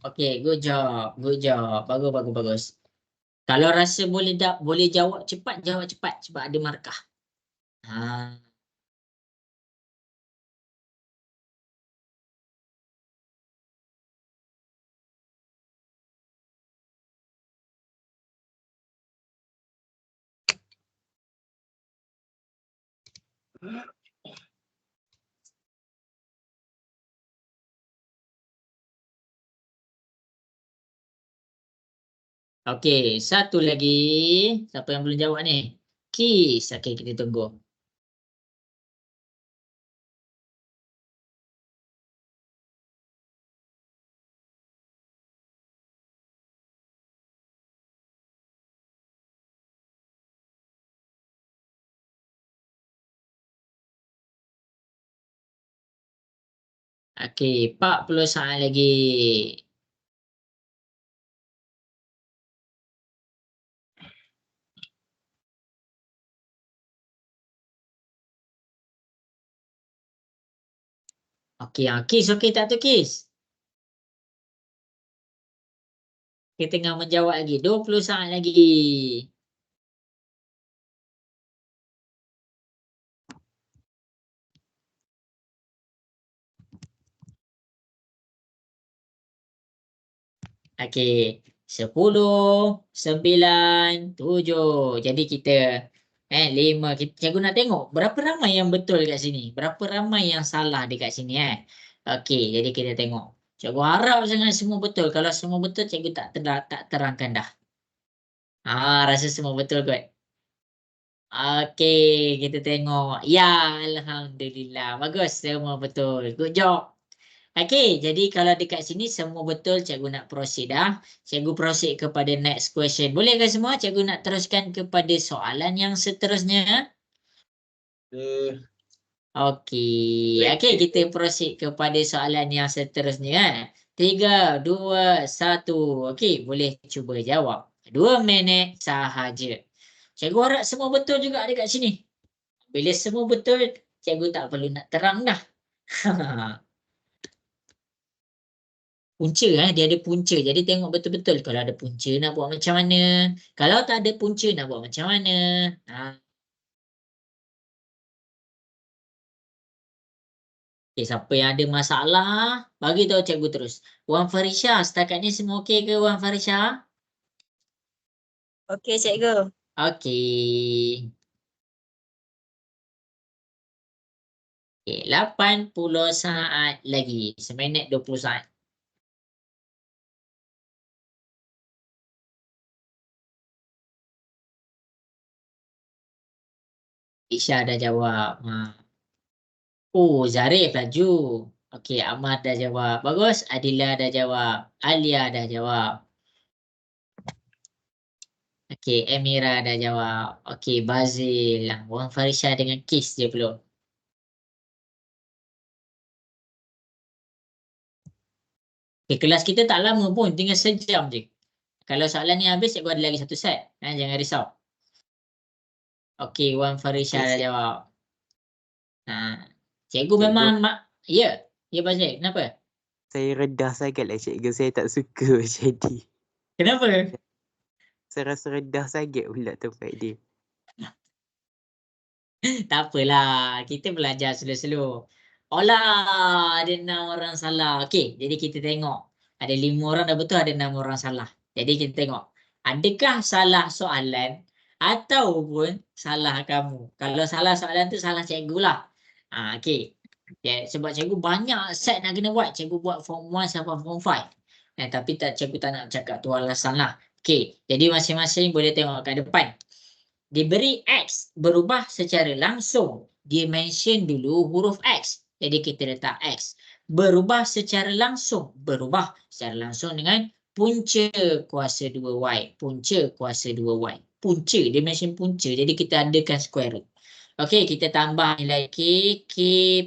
Okey, good job. Good job. Bagus, bagus, bagus. Kalau rasa boleh jawab cepat, jawab cepat sebab ada markah. Okey, satu lagi. Siapa yang belum jawab ni? Kis. Okey, kita tunggu. Okey, 40 saat lagi. Okey, Kis okey tak tu Kis? Kita tengah menjawab lagi. 20 saat lagi. Okey. 10, 9, 7. Jadi kita 5. Cikgu nak tengok berapa ramai yang betul kat sini. Berapa ramai yang salah dekat sini Okey, jadi kita tengok. Cikgu harap sangat semua betul. Kalau semua betul, cikgu tak terangkan dah. Rasa semua betul kot. Okey, kita tengok. Ya, Alhamdulillah. Bagus, semua betul. Good job. Okey, jadi kalau dekat sini semua betul, cikgu nak proceed dah. Cikgu proceed kepada next question. Boleh ke semua? Cikgu nak teruskan kepada soalan yang seterusnya. Boleh. Okey. Okey, kita proceed kepada soalan yang seterusnya 3, 2, 1. Okey, boleh cuba jawab. 2 minit sahaja. Cikgu harap semua betul juga dekat sini. Bila semua betul, cikgu tak perlu nak terang dah. Punca dia ada punca. Jadi tengok betul-betul kalau ada punca nak buat macam mana. Kalau tak ada punca nak buat macam mana. Okay, siapa yang ada masalah, bagi tahu cikgu terus. Wan Farisha, setakat ni semua okey ke Wan Farisha? Okey, cikgu. Okey. Okay, 80 saat lagi. 1 minit 20 saat. Isha dah jawab. Oh, Zarif laju. Okey, Ahmad dah jawab. Bagus. Adila dah jawab. Alia dah jawab. Okey, Emira dah jawab. Okey, Bazil. Wan Farisha dengan Kis je belum. Okey, kelas kita tak lama pun. Tinggal sejam je. Kalau soalan ni habis, cikgu ada lagi satu set. Jangan risau. Okey, Wan Farisha dah jawab. Cikgu memang ya. Ya, Bazil. Kenapa? Saya redah sangat lah cikgu. Saya tak suka macam ni. Kenapa? Serasa rendah sangat pula tempat dia. Tak apalah, kita belajar slow-slow. Olah, ada 6 orang salah. Okey, jadi kita tengok. Ada 5 orang dah betul, ada 6 orang salah. Jadi kita tengok. Adakah salah soalan ataupun salah kamu? Kalau salah soalan tu salah cikgu lah. Okey. Ya, sebab cikgu banyak set nak kena buat. Cikgu buat form 1 sampai form 5. Tapi cikgu tak nak cakap tu alasan lah. Okey, jadi masing-masing boleh tengok kat depan. Diberi X berubah secara langsung. Dia mention dulu huruf X. Jadi kita letak X. Berubah secara langsung. Berubah secara langsung dengan punca kuasa 2Y. Punca kuasa 2Y. Punca. Dia mention punca. Jadi kita adakan square root. Okey, kita tambah nilai K. K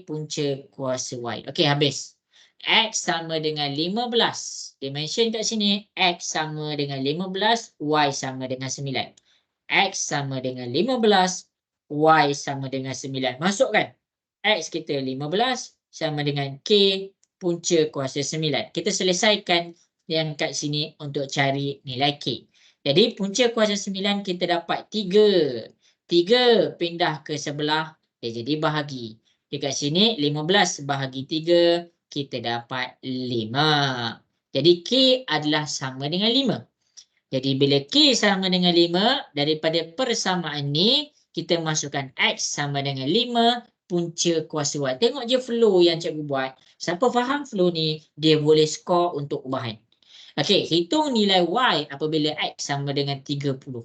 punca kuasa Y. Okey, habis. X sama dengan 15. Dia mention kat sini. X sama dengan 15. Y sama dengan 9. X sama dengan 15, Y sama dengan 9. Masukkan. X kita 15 sama dengan K punca kuasa 9. Kita selesaikan yang kat sini untuk cari nilai K. Jadi punca kuasa 9 kita dapat 3. 3 pindah ke sebelah, dia jadi bahagi. Dekat sini 15 bahagi 3, kita dapat 5. Jadi K adalah sama dengan 5. Jadi bila K sama dengan 5, daripada persamaan ni, kita masukkan X sama dengan 5, punca kuasa Y. Tengok je flow yang cikgu buat. Siapa faham flow ni, dia boleh skor untuk ubahan. Okey, hitung nilai Y apabila X sama dengan 30.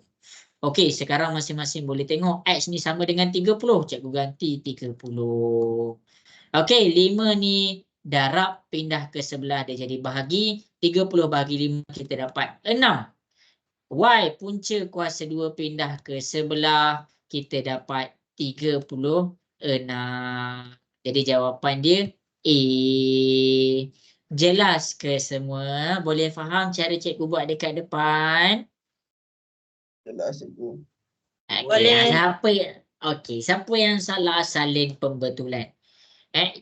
Okey, sekarang masing-masing boleh tengok X ni sama dengan 30. Cikgu ganti 30. Okey, 5 ni darab pindah ke sebelah, dia jadi bahagi. 30 bahagi 5, kita dapat 6. Y punca kuasa 2 pindah ke sebelah, kita dapat 36. Jadi jawapan dia A. Jelas ke semua? Boleh faham cara cikgu buat dekat depan? Jelas cikgu. Boleh. Siapa yang salah salin pembetulan?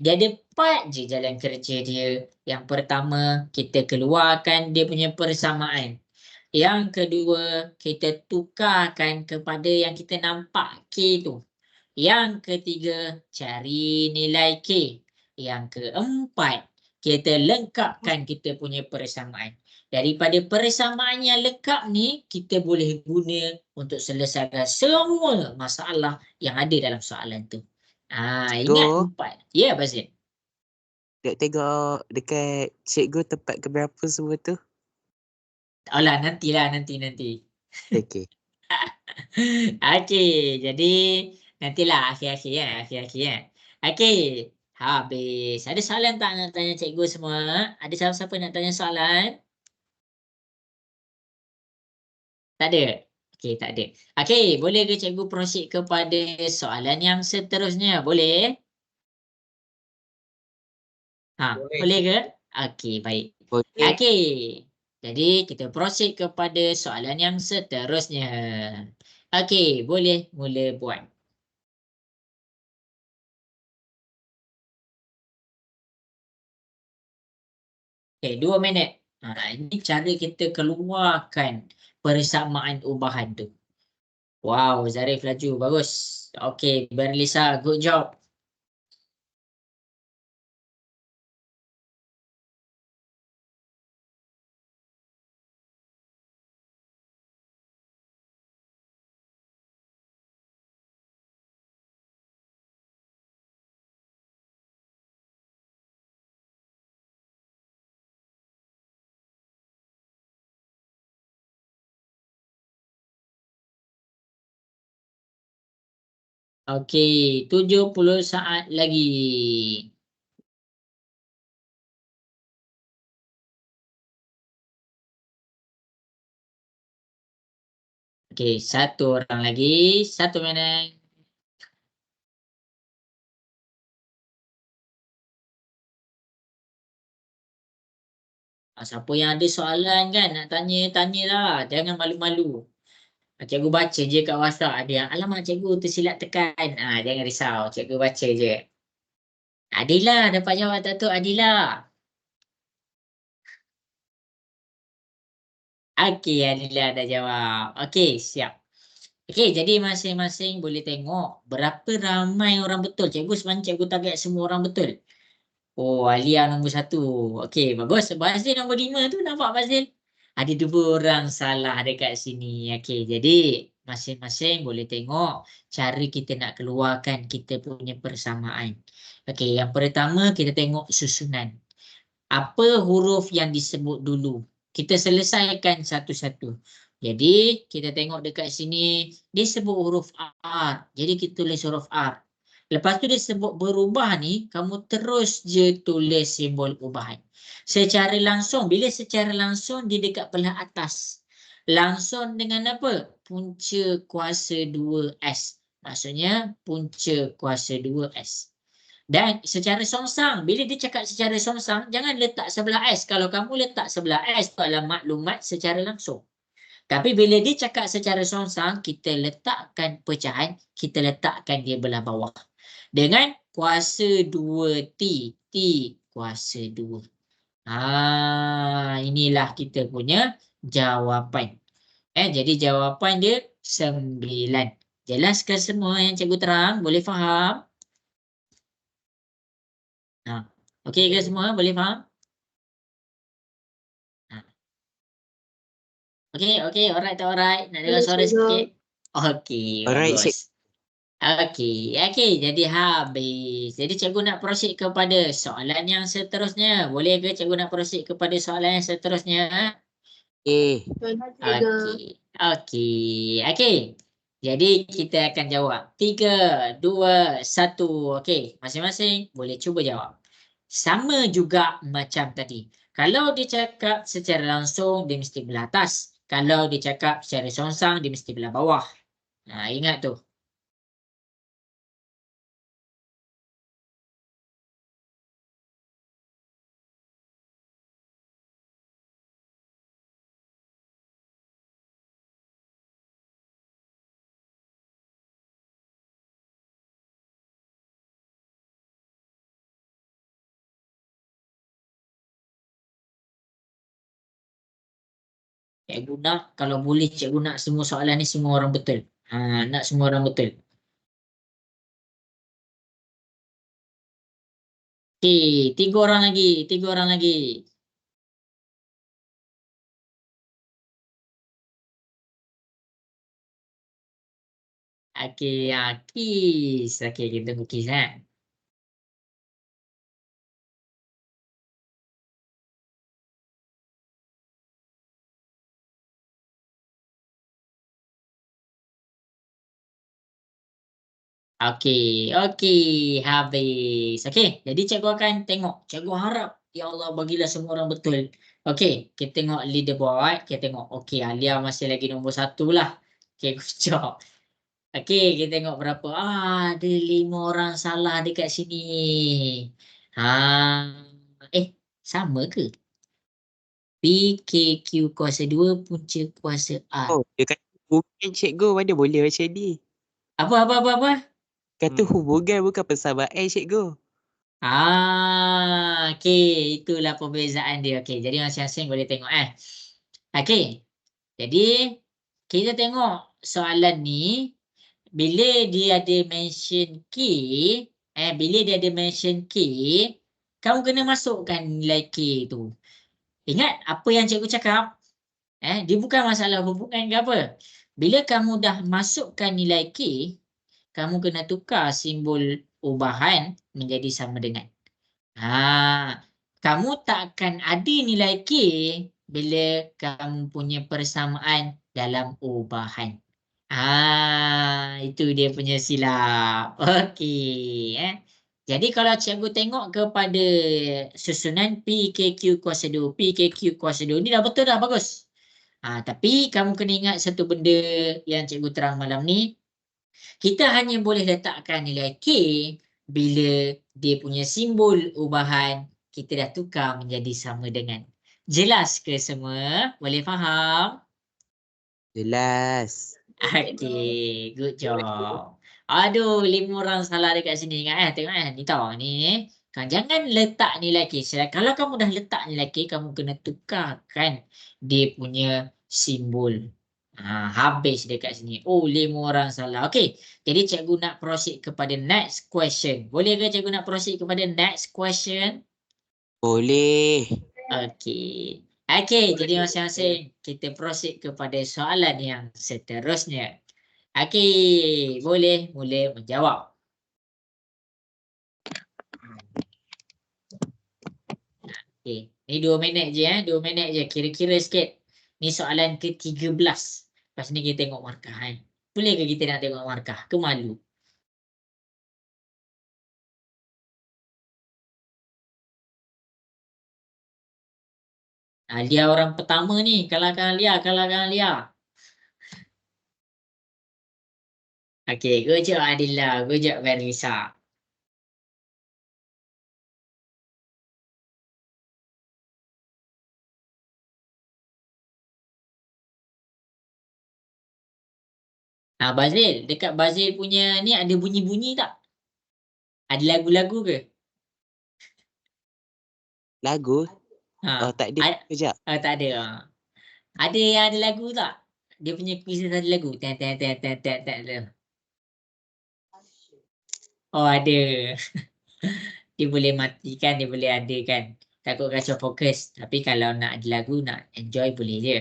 Dia ada 4 je jalan kerja dia. Yang pertama, kita keluarkan dia punya persamaan. Yang kedua, kita tukarkan kepada yang kita nampak K tu. Yang ketiga, cari nilai K. Yang keempat, kita lengkapkan kita punya persamaan. Daripada persamaan yang lengkap ni, kita boleh guna untuk selesaikan semua masalah yang ada dalam soalan tu. Ingat 4. Ya, Bazin? Nak tengok dekat cikgu tempat keberapa semua tu? Alah, nantilah, nanti. Okey. Okey, jadi nantilah akhir-akhir ya. Okey, habis. Ada soalan tak nak tanya cikgu semua? Ada siapa-siapa nak tanya soalan? Tak ada? Okey, tak ada. Okey, boleh ke cikgu proceed kepada soalan yang seterusnya? Boleh? Boleh ke? Okey, baik. Boleh. Okey. Jadi kita proceed kepada soalan yang seterusnya. Okey, boleh mula buat. Okey, 2 minit. Ini cara kita keluarkan persamaan ubahan tu. Wow, Zarif laju. Bagus. Okey, Berlisa, good job. Okey, 70 saat lagi. Okey, 1 orang lagi. 1 minit. Siapa yang ada soalan kan nak tanyalah. Jangan malu-malu. Cikgu baca je kat WhatsApp dia. Alamak, cikgu tersilap tekan. Jangan risau. Cikgu baca je. Adilah dapat jawab tak tu? Adilah. Okey, Adila dah jawab. Okey, siap. Okey, jadi masing-masing boleh tengok berapa ramai orang betul. Cikgu sebenarnya cikgu target semua orang betul. Oh, Alia nombor 1. Okey, bagus. Fazil nombor 5 tu nampak Fazil? Ada 2 orang salah dekat sini. Okey, jadi masing-masing boleh tengok cara kita nak keluarkan kita punya persamaan. Okey, yang pertama kita tengok susunan. Apa huruf yang disebut dulu? Kita selesaikan satu-satu. Jadi, kita tengok dekat sini, dia sebut huruf R. Jadi, kita tulis huruf R. Lepas tu dia sebut berubah ni, kamu terus je tulis simbol ubahan. Secara langsung, bila secara langsung dia dekat belah atas. Langsung dengan apa? Punca kuasa 2S. Maksudnya punca kuasa 2S. Dan secara songsang, bila dia cakap secara songsang, jangan letak sebelah S. Kalau kamu letak sebelah S, itu adalah maklumat secara langsung. Tapi bila dia cakap secara songsang, kita letakkan pecahan, kita letakkan dia belah bawah. Dengan kuasa 2T. T kuasa 2. Inilah kita punya jawapan. Jadi jawapan dia 9. Jelas ke semua yang cikgu terang? Boleh faham? Okey ke semua? Boleh faham? Okey. Alright tak alright? Nak dengar suara sikit? Okey, Alright, bagus. Okey. Jadi habis. Jadi cikgu nak proceed kepada soalan yang seterusnya. Boleh ke cikgu nak proceed kepada soalan yang seterusnya? Okey. Jadi kita akan jawab. 3, 2, 1. Okey, masing-masing boleh cuba jawab. Sama juga macam tadi. Kalau dia cakap secara langsung, dia mesti belah atas. Kalau dia cakap secara songsang, dia mesti belah bawah. Ingat tu. Cikgu nak, kalau boleh cikgu nak semua soalan ni semua orang betul. Nak semua orang betul. Okey, 3 orang lagi. Okey, Kis. Okey, kita tunggu Kis . Okey, habis. Okey, jadi cikgu akan tengok. Cikgu harap, ya Allah, bagilah semua orang betul. Okey, kita tengok leaderboard. Kita tengok, okey, Alia masih lagi nombor 1 lah. Okey, good job. Okey, kita tengok berapa. Ada 5 orang salah dekat sini. Sama ke? PKQ kuasa 2, punca kuasa R. Dia kata hubungan cikgu, mana boleh macam ni? Apa? Kata hubungan bukan persamaan cikgu. Okey, itulah perbezaan dia. Okey, jadi masing-masing boleh tengok Okey. Jadi kita tengok soalan ni, bila dia ada mention key, kamu kena masukkan nilai K tu. Ingat apa yang cikgu cakap? Dia bukan masalah hubungan ke apa. Bila kamu dah masukkan nilai K, kamu kena tukar simbol ubahan menjadi sama dengan. Kamu takkan ada nilai K bila kamu punya persamaan dalam ubahan. Itu dia punya silap. Okey. Jadi kalau cikgu tengok kepada susunan PKQ kuasa 2, PKQ kuasa 2 ni dah betul dah, bagus. Tapi kamu kena ingat satu benda yang cikgu terang malam ni. Kita hanya boleh letakkan nilai K bila dia punya simbol ubahan kita dah tukar menjadi sama dengan. Jelas ke semua? Boleh faham? Jelas. Okey, good job. Aduh, 5 orang salah dekat sini. Ingat tengok ni tahu ni. Jangan letak nilai K. Kalau kamu dah letak nilai K, kamu kena tukarkan dia punya simbol. Habis dekat sini. Oh, 5 orang salah. Okey. Jadi cikgu nak proceed kepada next question. Boleh ke cikgu nak proceed kepada next question? Boleh. Okey. Okey, jadi masing-masing kita proceed kepada soalan yang seterusnya. Okey, boleh mula menjawab. Okey, ni 2 minit je 2 minit je. Kira-kira sikit. Ni soalan ke-13. Lepas ni kita tengok markah Boleh ke kita nak tengok markah? Ke malu? Alia orang pertama ni. Kalahkan Alia, kalahkan Alia. Okey, good job Adila, good job Vanessa. Bazil, dekat Bazil punya ni ada bunyi-bunyi tak? Ada lagu-lagu ke? Lagu? Ha. Tak ada. Kejap. Tak ada. Ada yang ada lagu tak? Dia punya kuis ada lagu. Oh, ada. Dia boleh matikan, dia boleh ada kan. Takut kacau fokus. Tapi kalau nak ada lagu, nak enjoy boleh je.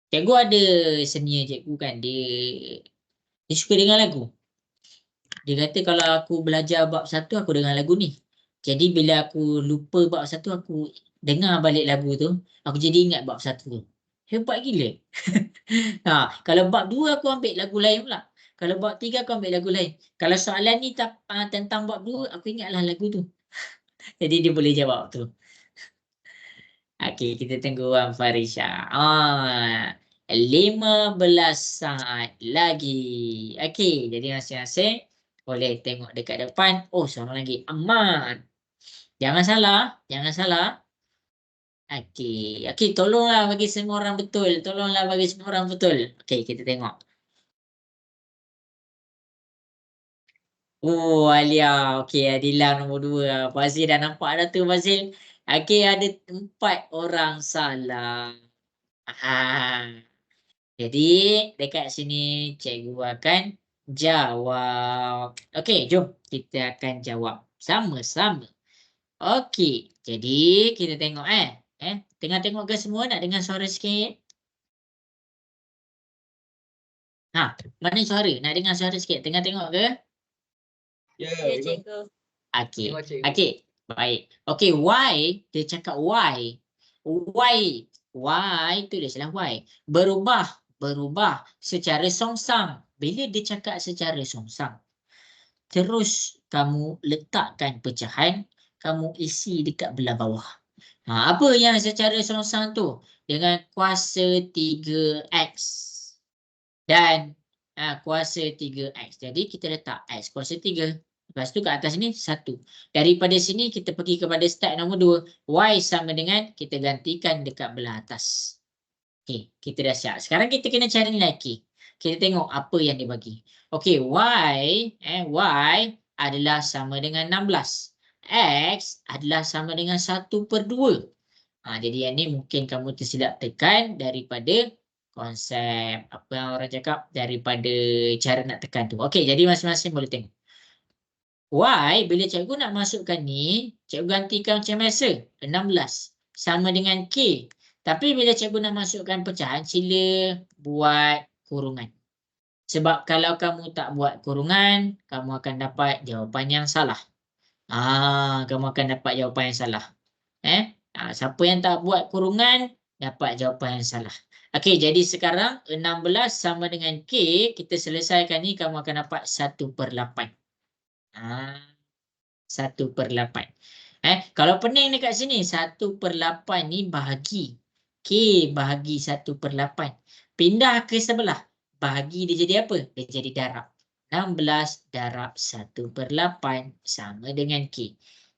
Cikgu ada senior cikgu kan. Dia suka dengar lagu. Dia kata kalau aku belajar bab 1, aku dengar lagu ni. Jadi bila aku lupa bab 1, aku dengar balik lagu tu. Aku jadi ingat bab 1 tu. Hebat gila. Kalau bab 2 aku ambil lagu lain pula. Kalau bab 3 aku ambil lagu lain. Kalau soalan ni tentang bab 2, aku ingatlah lagu tu. Jadi dia boleh jawab tu. Okey, kita tunggu Wan Farisha. 15 saat lagi. Okey, jadi masing-masing boleh tengok dekat depan. Oh, seorang lagi. Ahmad. Jangan salah. Jangan salah. Okey. Okey, tolonglah bagi semua orang betul. Tolonglah bagi semua orang betul. Okey, kita tengok. Oh, Alia. Okey, Adila nombor 2. Fazil dah nampak dah tu, Fazil. Okey, ada 4 orang salah. Jadi, dekat sini cikgu akan jawab. Okey, jom kita akan jawab sama-sama. Okey, jadi kita tengok tengah tengok ke semua? Nak dengar suara sikit? Mana suara? Nak dengar suara sikit? Tengah tengok ke? Ya, cikgu. Okey. Okey, baik. Okey, why? Dia cakap why. Why tulislah why. Berubah secara songsang. Bila dia cakap secara songsang, terus kamu letakkan pecahan, kamu isi dekat belah bawah. Apa yang secara songsang tu? Dengan kuasa 3x dan kuasa 3x. Jadi kita letak x kuasa 3. Lepas tu kat atas ni 1. Daripada sini kita pergi kepada step nombor 2. Y sama dengan kita gantikan dekat belah atas. Okey, kita dah siap. Sekarang kita kena cari nilai K. Kita tengok apa yang dia bagi. Okey, Y adalah sama dengan 16. X adalah sama dengan 1/2. Jadi yang ni mungkin kamu tersilap tekan daripada konsep apa yang orang cakap, daripada cara nak tekan tu. Okey, jadi masing-masing boleh tengok. Y, bila cikgu nak masukkan ni, cikgu gantikan macam biasa. 16 sama dengan K. Tapi bila cikgu nak masukkan pecahan, sila buat kurungan. Sebab kalau kamu tak buat kurungan, kamu akan dapat jawapan yang salah. Kamu akan dapat jawapan yang salah. Siapa yang tak buat kurungan, dapat jawapan yang salah. Okey, jadi sekarang 16 sama dengan K, kita selesaikan ni, kamu akan dapat 1/8. 1/8. Kalau pening dekat sini, 1/8 ni bahagi. K bahagi 1/8. Pindah ke sebelah. Bahagi dia jadi apa? Dia jadi darab. 16 darab 1/8 sama dengan K.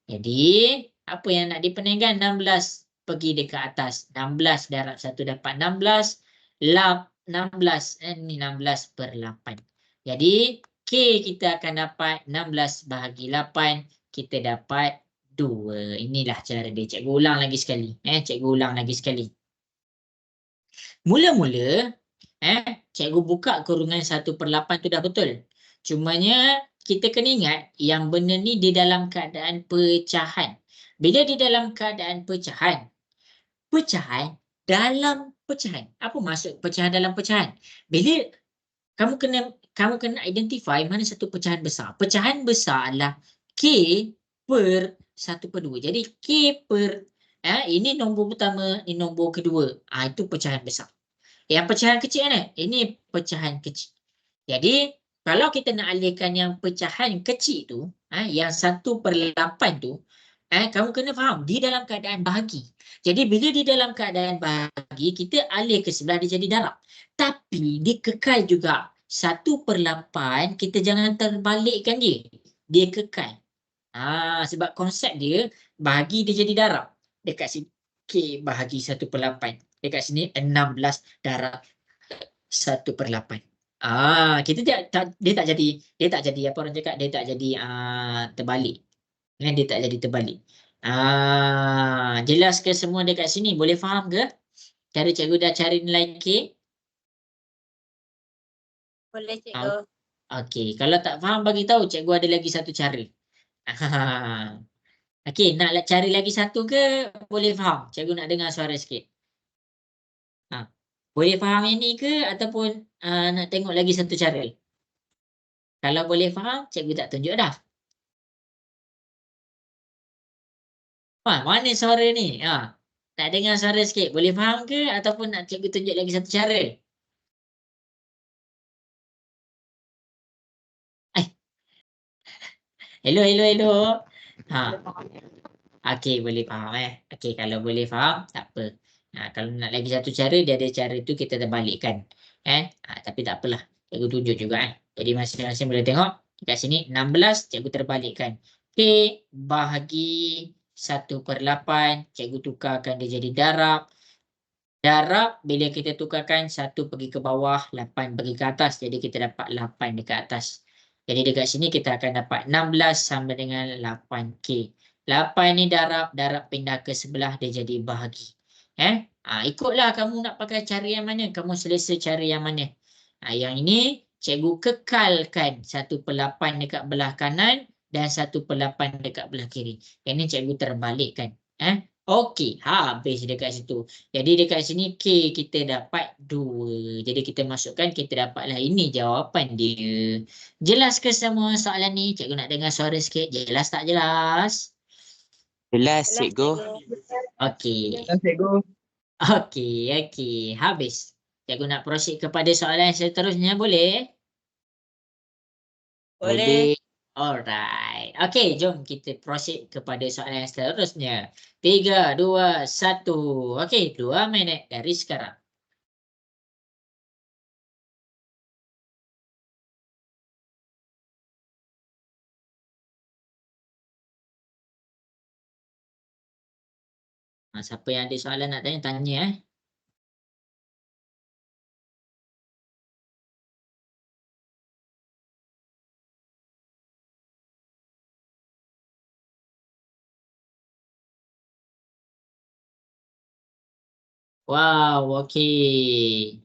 Jadi, apa yang nak dipeningkan? 16 pergi dekat atas. 16 darab 1 dapat 16. Lap 16. Ini 16/8. Jadi, K kita akan dapat 16 bahagi 8. Kita dapat 2. Inilah cara dia. Cikgu ulang lagi sekali. Cikgu ulang lagi sekali. Mula-mula, cikgu buka kurungan 1/8 tu dah betul. Cumanya kita kena ingat yang benda ni di dalam keadaan pecahan. Bila di dalam keadaan pecahan dalam pecahan. Apa maksud pecahan dalam pecahan? Bila kamu kena identify mana satu pecahan besar. Pecahan besar adalah K per 1/2. Jadi K per ini nombor pertama, ini nombor kedua. Itu pecahan besar. Yang pecahan kecil mana? Ini pecahan kecil. Jadi kalau kita nak alihkan yang pecahan kecil tu, yang 1/8 tu, kamu kena faham di dalam keadaan bahagi. Jadi bila di dalam keadaan bahagi, kita alih ke sebelah dia jadi darab. Tapi dia kekal juga 1/8, kita jangan terbalikkan dia. Dia kekal. Sebab konsep dia bahagi dia jadi darab. Dekat sini K bahagi 1/8. Dekat sini 16 darab 1/8. Kita dia tak jadi apa orang cakap, dia tak jadi terbalik. Dia tak jadi terbalik. Jelas ke semua dekat sini? Boleh faham ke? Cara cikgu dah cari nilai K? Boleh cikgu. Okey, kalau tak faham bagi tahu, cikgu ada lagi satu cara. Okey, nak cari lagi satu ke boleh faham? Cikgu nak dengar suara sikit. Boleh faham ini ke ataupun nak tengok lagi satu cara? Kalau boleh faham, cikgu tak tunjuk dah. Mana suara ni? Nak dengar suara sikit. Boleh faham ke ataupun nak cikgu tunjuk lagi satu cara? Hello. Okey, boleh faham Okey, kalau boleh faham, tak apa. Kalau nak lagi satu cara, dia ada cara tu kita terbalikkan. Tapi tak apalah. Cikgu tunjuk juga Jadi masing-masing boleh tengok. Dekat sini 16, cikgu terbalikkan. K bahagi 1/8, cikgu tukarkan dia jadi darab. Darab bila kita tukarkan 1 pergi ke bawah, 8 pergi ke atas. Jadi kita dapat 8 dekat atas. Jadi dekat sini kita akan dapat 16 sama dengan 8K. 8 ni darab pindah ke sebelah, dia jadi bahagi. Ikutlah kamu nak pakai cara yang mana, kamu selesa cara yang mana. Yang ini cikgu kekalkan 1/8 dekat belah kanan dan 1/8 dekat belah kiri. Yang ni cikgu terbalikkan. Okey, habis dekat situ. Jadi dekat sini K kita dapat 2. Jadi kita masukkan, kita dapatlah ini jawapan dia. Jelas ke semua soalan ni? Cikgu nak dengar suara sikit. Jelas tak jelas? Jelas cikgu. Okey. Jelas cikgu. Okey. Habis. Cikgu nak proceed kepada soalan seterusnya, boleh? Boleh. Alright. Okey, jom kita proceed kepada soalan seterusnya. 3, 2, 1. Okey, 2 minit dari sekarang. Siapa yang ada soalan nak tanya, Wow, okey.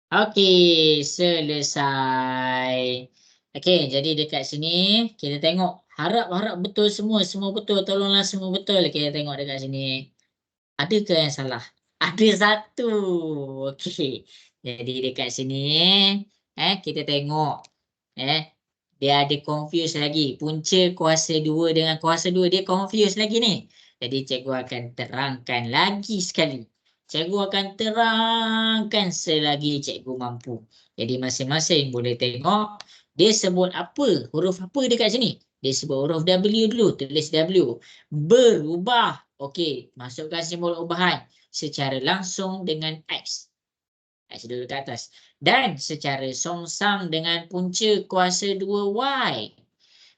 Okey, selesai. Okey, jadi dekat sini kita tengok, harap betul semua betul, tolonglah semua betul. Kita tengok dekat sini. Adakah yang salah? Ada satu. Okey. Jadi dekat sini kita tengok dia ada confuse lagi. Punca kuasa 2 dengan kuasa 2 dia confuse lagi ni. Jadi cikgu akan terangkan lagi sekali. Cikgu akan terangkan selagi cikgu mampu. Jadi masing-masing boleh tengok dia sebut apa, huruf apa dekat sini. Dia sebut huruf W dulu. Tulis W. Berubah. Okey. Masukkan simbol ubahan secara langsung dengan X. X dulu ke atas. Dan secara songsang dengan punca kuasa 2Y.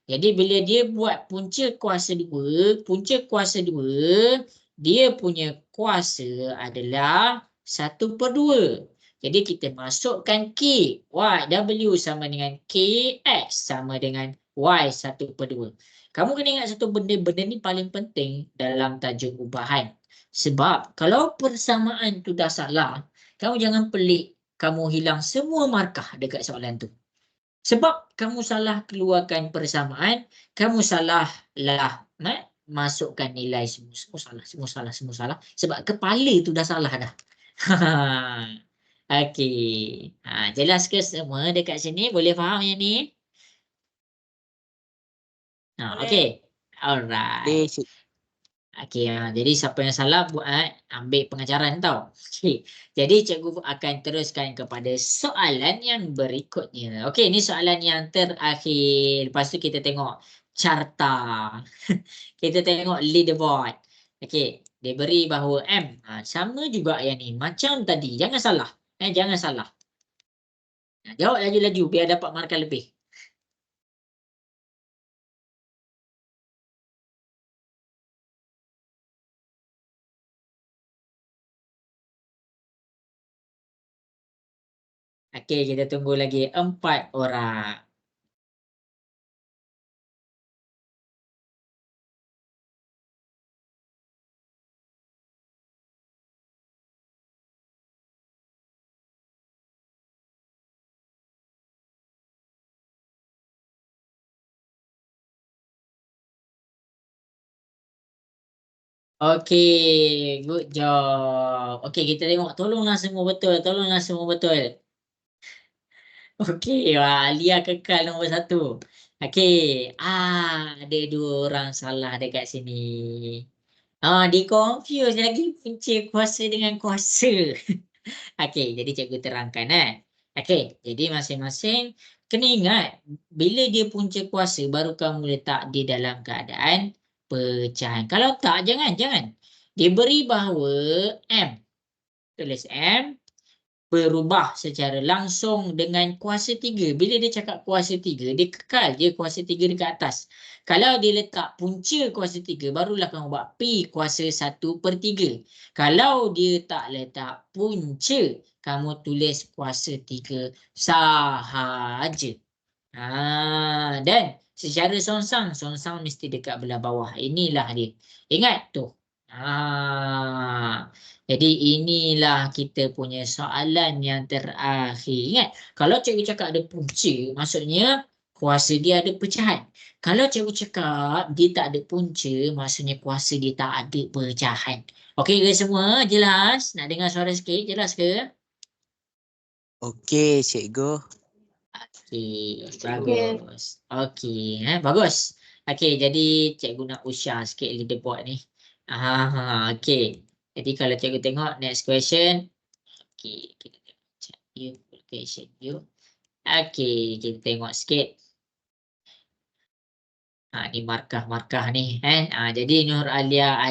Jadi bila dia buat punca kuasa 2, dia punya kuasa adalah 1/2. Jadi kita masukkan K, Y, W sama dengan K, X sama dengan Y 1/2. Kamu kena ingat satu benda ni paling penting dalam tajuk ubahan. Sebab kalau persamaan tu dah salah, kamu jangan pelik kamu hilang semua markah dekat soalan tu. Sebab kamu salah keluarkan persamaan, kamu salah masukkan nilai semua salah. Sebab kepala tu dah salah dah. Okey. Jelas ke semua dekat sini? Boleh faham yang ni? Okey. Alright. Okey, jadi siapa yang salah buat ambil pengajaran tau. Okey. Jadi cikgu akan teruskan kepada soalan yang berikutnya. Okey, ni soalan yang terakhir. Lepas tu kita tengok carta. Kita tengok leaderboard. Okey, dia beri bahawa M. Sama juga yang ni. Macam tadi. Jangan salah. Jangan salah. Jawab laju-laju biar dapat markah lebih. Okey, kita tunggu lagi 4 orang. Okey, good job. Okey, kita tengok. Tolonglah semua betul. Okey, Alia kekal nombor 1. Okey, ada 2 orang salah dekat sini. Di confuse lagi punca kuasa dengan kuasa. Okey, jadi cikgu terangkan Okey, jadi masing-masing kena ingat bila dia punca kuasa baru kamu letak di dalam keadaan pecahan. Kalau tak, jangan. Dia beri bahawa M. Tulis M berubah secara langsung dengan kuasa 3. Bila dia cakap kuasa 3, dia kekal je kuasa 3 dekat atas. Kalau dia letak punca kuasa 3, barulah kamu buat P kuasa 1/3. Kalau dia tak letak punca, kamu tulis kuasa 3 sahaja. Dan secara songsang mesti dekat belah bawah. Inilah dia. Ingat tu. Jadi inilah kita punya soalan yang terakhir. Ingat, kalau cikgu cakap ada punca, maksudnya kuasa dia ada pecahan. Kalau cikgu cakap dia tak ada punca, maksudnya kuasa dia tak ada pecahan. Okey ke semua? Jelas? Nak dengar suara sikit? Jelas ke? Okey, cikgu. Okey, bagus. Okey, bagus. Okey, jadi cikgu nak usyar sikit leaderboard ni. Okey. Jadi kalau cikgu tengok next question. Okey, kita tengok chat view, application view. Okey, kita tengok sikit. Ni markah-markah ni jadi Nur Alia,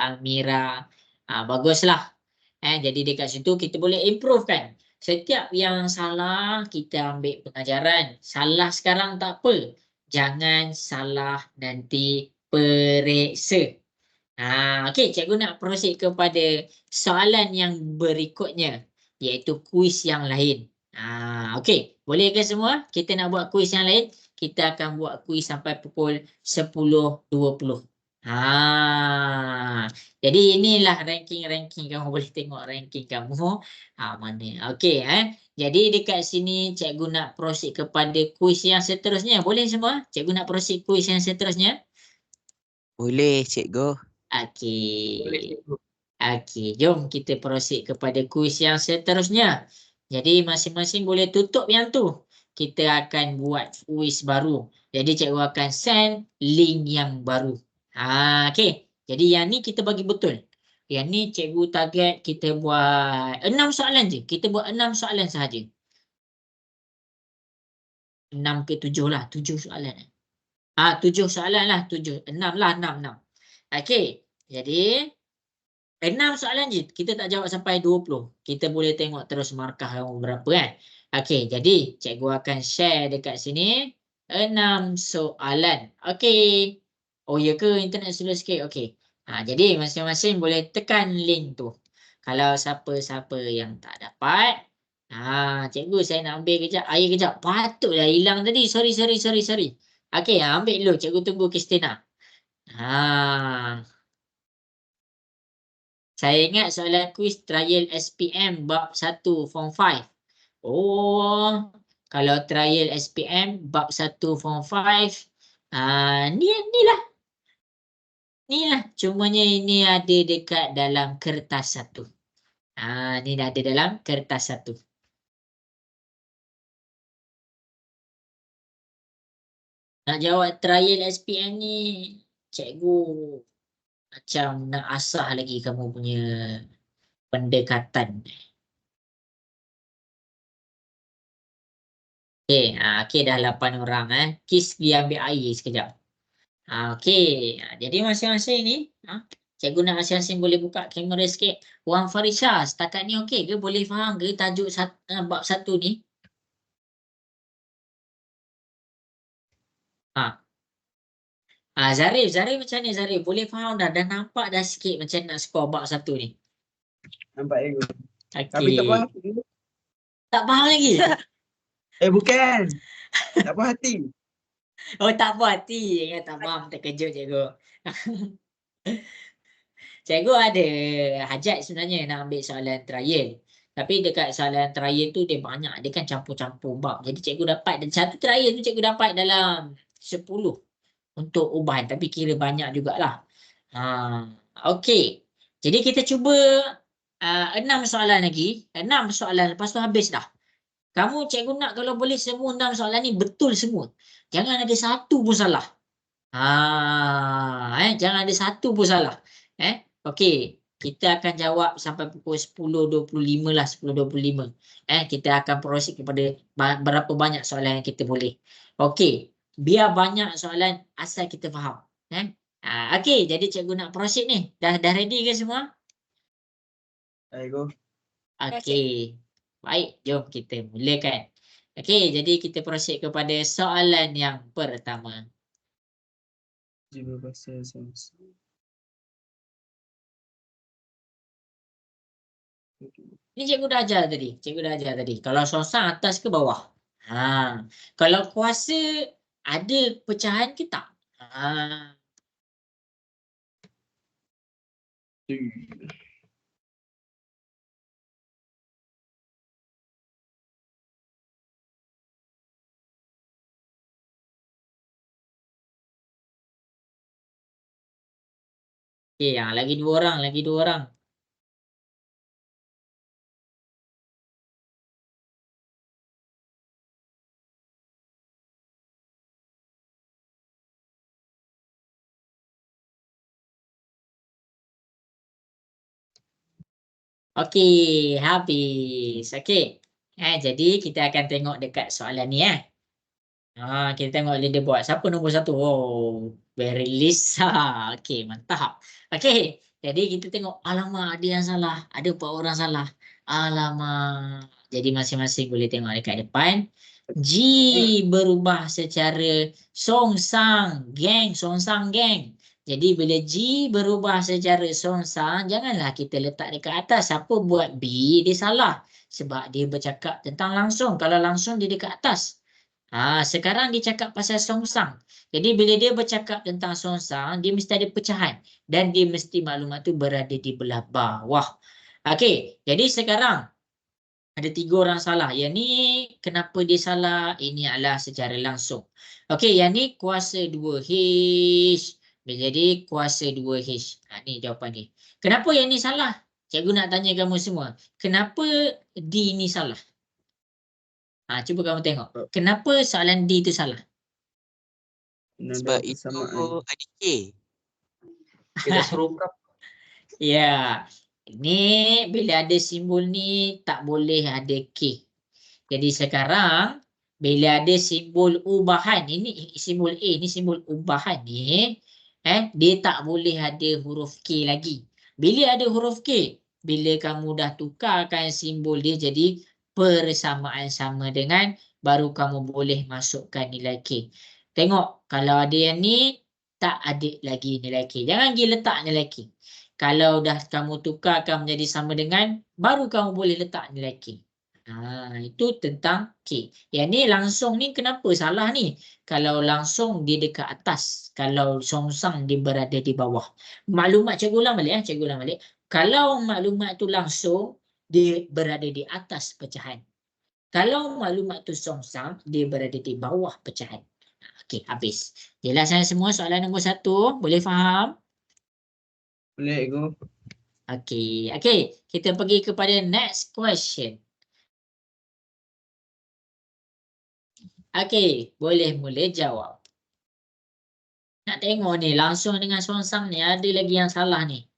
Amira. Baguslah. Jadi dekat situ kita boleh improve kan. Setiap yang salah kita ambil pengajaran. Salah sekarang tak apa. Jangan salah nanti periksa. Okey, cikgu nak proceed kepada soalan yang berikutnya, iaitu kuis yang lain. Okey, boleh ke semua? Kita nak buat kuis yang lain. Kita akan buat kuis sampai pukul 10.20. Jadi inilah ranking kamu, boleh tengok ranking kamu. Mana? Okey, jadi dekat sini cikgu nak proceed kepada kuis yang seterusnya. Boleh semua? Cikgu nak proceed kuis yang seterusnya. Boleh, cikgu. Okey. Okey, jom kita proceed kepada kuis yang seterusnya. Jadi masing-masing boleh tutup yang tu. Kita akan buat kuis baru. Jadi cikgu akan send link yang baru. Okey. Jadi yang ni kita bagi betul. Yang ni cikgu target kita buat 6 soalan je. Kita buat 6 soalan sahaja. 6 ke 7 lah. 7 soalan. 7 soalan lah. 7. 6 lah. 6. Okey. Jadi 6 soalan je. Kita tak jawab sampai 20. Kita boleh tengok terus markah kamu berapa kan. Okey. Jadi cikgu akan share dekat sini. 6 soalan. Okey. Oh ya ke internet slow sikit? Okey. Jadi masing-masing boleh tekan link tu. Kalau siapa-siapa yang tak dapat. Cikgu saya nak ambil kejap. Air kejap. Patutlah hilang tadi. Sorry. Okey. Ambil dulu. Cikgu tunggu Kristina. Saya ingat soalan kuis trial SPM bab 1 form 5. Oh, kalau trial SPM bab 1 form 5, ni lah. Cumanya ini ada dekat dalam kertas 1. Ni dah ada dalam kertas 1. Nak jawab trial SPM ni, cikgu macam nak asah lagi kamu punya pendekatan. Okey dah 8 orang Kis dia ambil air sekejap. Okey. Jadi masing-masing ni cikgu nak masing-masing boleh buka kamera sikit. Wan Farisha, setakat ni okey ke? Boleh faham ke tajuk bab 1 ni? Zarif macam ni Zarif? Boleh faham dah? Dah nampak dah sikit macam nak skor bab 1 ni? Nampak je. Okey. Tapi tak faham. Tak faham lagi? Bukan. Tak puas hati. Oh, tak puas hati. Tak faham, terkejut cikgu. Cikgu ada hajat sebenarnya nak ambil soalan trial. Tapi dekat soalan trial tu dia banyak. Dia kan campur-campur bab. Jadi cikgu dapat, dan satu trial tu cikgu dapat dalam 10 untuk uban. Tapi kira banyak jugalah. Okey. Jadi kita cuba 6 soalan lagi. 6 soalan lepas tu habis dah. Kamu cikgu nak kalau boleh semua 6 soalan ni betul semua. Jangan ada satu pun salah. Jangan ada satu pun salah. Okey, kita akan jawab sampai pukul 10.25 lah, 10.25. Kita akan proceed kepada berapa banyak soalan yang kita boleh. Okey, biar banyak soalan asal kita faham. Okey, jadi cikgu nak proceed ni. Dah ready ke semua? Go. Okey. Baik, jom kita mulakan. Okey, jadi kita proceed kepada soalan yang pertama. Juga bahasa Samsung. Ni cikgu dah ajar tadi. Kalau songsang atas ke bawah? Kalau kuasa ada pecahan ke tak? Okey, lagi dua orang. Okey, habis. Okey. Jadi kita akan tengok dekat soalan ni kita tengok leaderboard. Siapa nombor 1? Oh, very Lisa. Okey, mantap. Okey, jadi kita tengok. Alamak, ada yang salah. Ada 4 orang salah. Alamak. Jadi masing-masing boleh tengok dekat depan. G berubah secara songsang geng. Jadi bila G berubah secara songsang, janganlah kita letak dekat atas. Siapa buat B, dia salah. Sebab dia bercakap tentang langsung. Kalau langsung dia dekat atas. Sekarang dia cakap pasal songsang. Jadi bila dia bercakap tentang songsang, dia mesti ada pecahan. Dan dia mesti maklumat tu berada di belah bawah. Okey, jadi sekarang ada 3 orang salah. Yang ni kenapa dia salah? Ini adalah secara langsung. Okey, yang ni kuasa 2H. Jadi kuasa 2H. Ni jawapan ni. Kenapa yang ni salah? Cikgu nak tanya kamu semua. Kenapa D ni salah? Cuba kamu tengok. Kenapa soalan D tu salah? Sebab itu ada K. Kita suruh Ya. Ni bila ada simbol ni tak boleh ada K. Jadi sekarang bila ada simbol ubahan, ini simbol A, ni simbol ubahan ni, dia tak boleh ada huruf K lagi. Bila ada huruf K, bila kamu dah tukarkan simbol dia jadi persamaan sama dengan, baru kamu boleh masukkan nilai K. Tengok, kalau ada yang ni, tak ada lagi nilai K. Jangan pergi letak nilai K. Kalau dah kamu tukarkan menjadi sama dengan, baru kamu boleh letak nilai K. Itu tentang K. Yang ni langsung ni kenapa salah ni? Kalau langsung dia dekat atas. Kalau songsang dia berada di bawah. Maklumat cikgu ulang balik. Cikgu ulang balik. Kalau maklumat tu langsung, dia berada di atas pecahan. Kalau maklumat tu songsang, dia berada di bawah pecahan. Okey, habis. Jelasan semua soalan nombor 1. Boleh faham? Boleh cikgu. Okey. Okey, kita pergi kepada next question. Okey, boleh mula jawab. Nak tengok ni, langsung dengan songsang ni, ada lagi yang salah ni.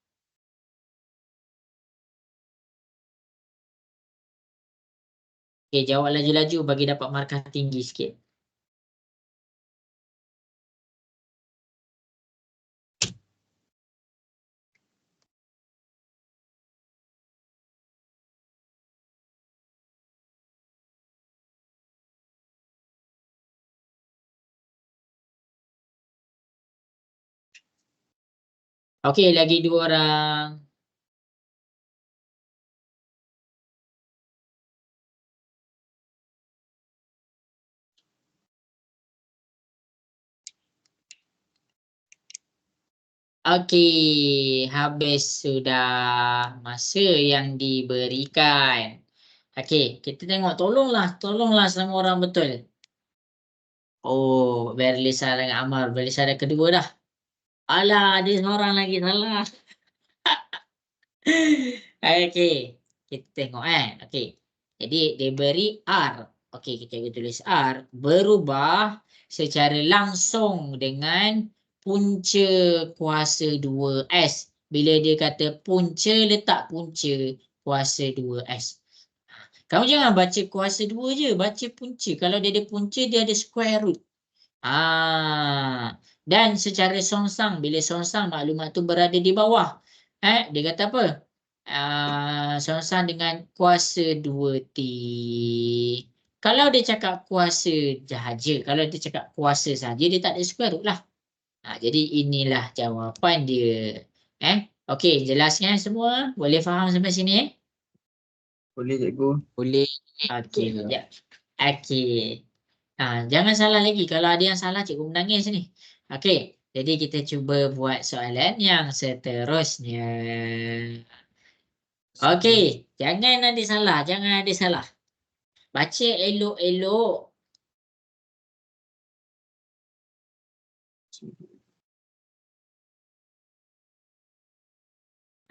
Okey, jawab laju-laju bagi dapat markah tinggi sikit. Okey, lagi 2 orang. Okey, habis sudah masa yang diberikan. Okey, kita tengok. Tolonglah semua orang betul. Oh, Berlisa dengan Amal. Berlisa ada kedua dah. Alah, ada seorang lagi salah. Okey, kita tengok okey. Jadi dia beri R. Okey, kita tulis R berubah secara langsung dengan punca kuasa 2S. Bila dia kata punca, letak punca kuasa 2S. Kamu jangan baca kuasa 2 je, baca punca. Kalau dia ada punca, dia ada square root. Dan secara songsang, bila songsang maklumat tu berada di bawah. Dia kata apa? Songsang dengan kuasa 2T. Kalau dia cakap kuasa sahaja, kalau dia cakap kuasa sahaja, dia tak ada square root lah. Jadi inilah jawapan dia. Okey, jelasnya semua? Boleh faham sampai sini? Boleh cikgu. Boleh. Okey, ya. Okey. Jangan salah lagi. Kalau ada yang salah, cikgu menangis ni. Okey, jadi kita cuba buat soalan yang seterusnya. Okey, jangan ada salah. Jangan ada salah. Baca elok-elok.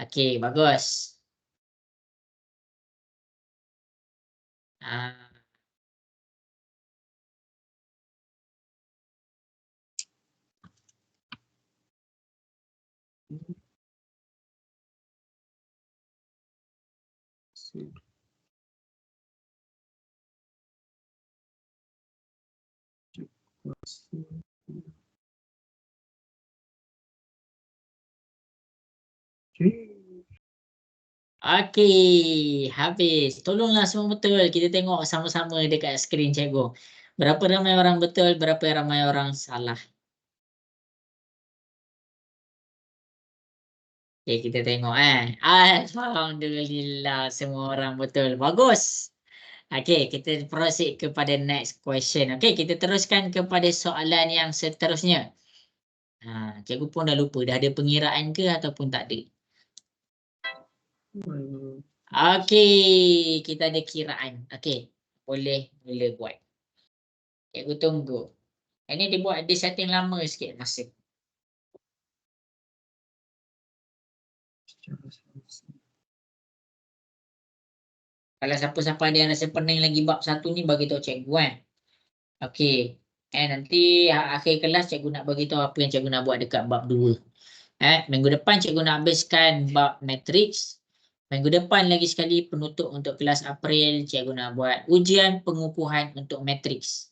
Okey, bagus. Okey, habis. Tolonglah semua betul. Kita tengok sama-sama dekat skrin cikgu. Berapa ramai orang betul, berapa ramai orang salah. Okey, kita tengok Alhamdulillah, semua orang betul. Bagus. Okey, kita proceed kepada next question. Okey, kita teruskan kepada soalan yang seterusnya. Cikgu pun dah lupa, dah ada pengiraan ke ataupun tak ada? Okey, kita ada kiraan. Okey, boleh mula buat. Cikgu tunggu. Ini dibuat di setting lama sikit masa. Kalau siapa-siapa ada yang rasa pening lagi bab 1 ni, bagi tahu cikgu Okey. Nanti akhir kelas cikgu nak bagi tahu apa yang cikgu nak buat dekat bab 2. Minggu depan cikgu nak habiskan bab matrix. Minggu depan lagi sekali penutup untuk kelas April, cikgu nak buat ujian pengukuhan untuk matriks.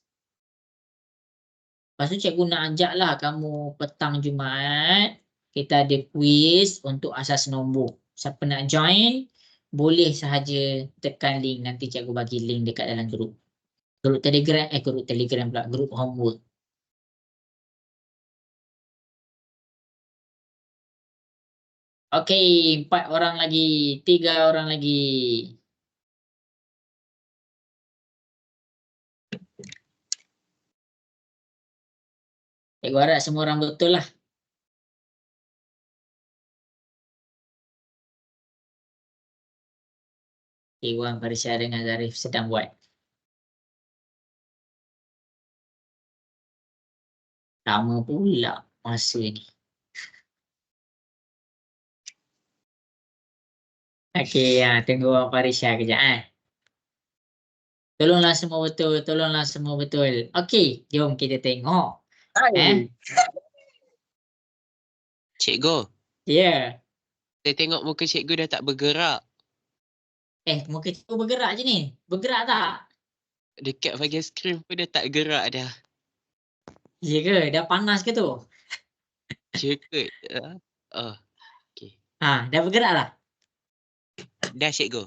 Lepas tu cikgu nak ajaklah kamu petang Jumaat, kita ada quiz untuk asas nombor. Siapa nak join, boleh sahaja tekan link. Nanti cikgu bagi link dekat dalam grup. Grup Telegram pula, grup homework. Okey, 4 orang lagi, 3 orang lagi. Cikgu harap semua orang betul lah. Iwan Farisha dengan Zarif sedang buat. Lama pula masa ni. Okey, tunggu Iwan Farisha kejap Tolonglah semua betul, tolonglah semua betul. Okey, jom kita tengok. Cikgu, Ya. saya tengok muka cikgu dah tak bergerak. Muka cikgu bergerak je ni. Bergerak tak? Dekat bahagian skrin pun dah tak gerak dah. Ya ke? Dah panas ke tu? Cikgu. Oh, Dah bergerak lah? dah cikgu.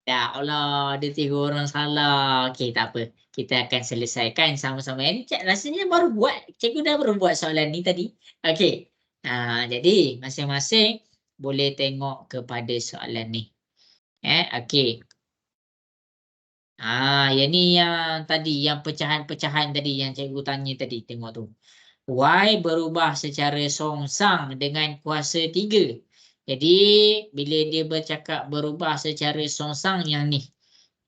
Ya Allah, ada 3 orang salah. Okey, tak apa. Kita akan selesaikan sama-sama. Ini rasanya baru buat. Cikgu dah baru buat soalan ni tadi. Okey. Jadi masing-masing boleh tengok kepada soalan ni. Okey. Yang ni yang tadi, yang pecahan-pecahan tadi yang cikgu tanya tadi. Tengok tu. Y berubah secara songsang dengan kuasa 3. Jadi, bila dia bercakap berubah secara songsang yang ni.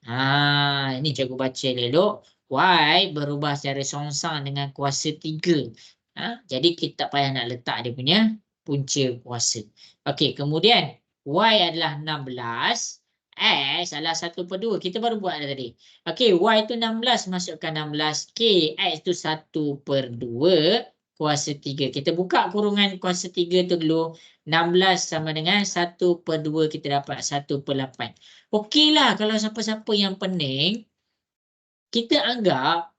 Ini cikgu baca elok. Y berubah secara songsang dengan kuasa 3. Jadi, kita tak payah nak letak dia punya punca kuasa. Okey, kemudian Y adalah 16. Salah 1/2. Kita baru buat tadi. Okey, Y itu 16. Masukkan 16. K, X itu 1/2 kuasa 3. Kita buka kurungan kuasa 3 tu dulu. 16 sama dengan 1/2. Kita dapat 1/8. Okeylah kalau siapa-siapa yang pening, kita anggap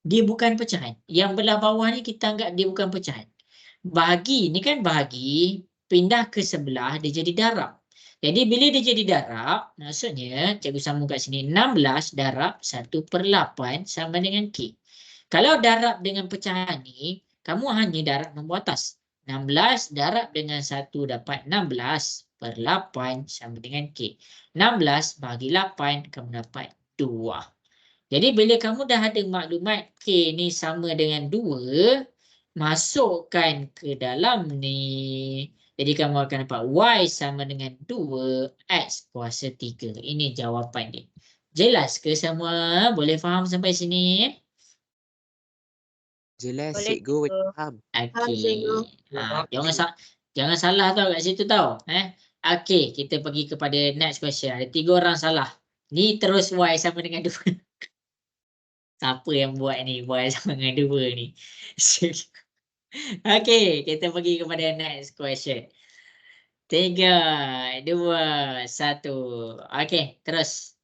dia bukan pecahan. Yang belah bawah ni kita anggap dia bukan pecahan. Bahagi, ni kan bahagi, pindah ke sebelah, dia jadi darab. Jadi bila dia jadi darab, maksudnya cikgu sambung kat sini, 16 darab 1/8 sama dengan K. Kalau darab dengan pecahan ni, kamu hanya darab nombor atas. 16 darab dengan 1 dapat 16/8 sama dengan K. 16 bagi 8, kamu dapat 2. Jadi bila kamu dah ada maklumat K ni sama dengan 2, masukkan ke dalam ni. Jadi kamu akan dapat Y sama dengan 2, X kuasa 3. Ini jawapan dia. Jelas ke semua? Boleh faham sampai sini? Jelas Boleh, cikgu, cikgu. faham. Okey. Jangan salah tau kat situ tau. Okey, kita pergi kepada next question. Ada 3 orang salah. Ni terus Y sama dengan 2. Siapa yang buat ni? Y sama dengan 2 ni. Okey, kita pergi kepada next question. 3, 2, 1. Okey, terus.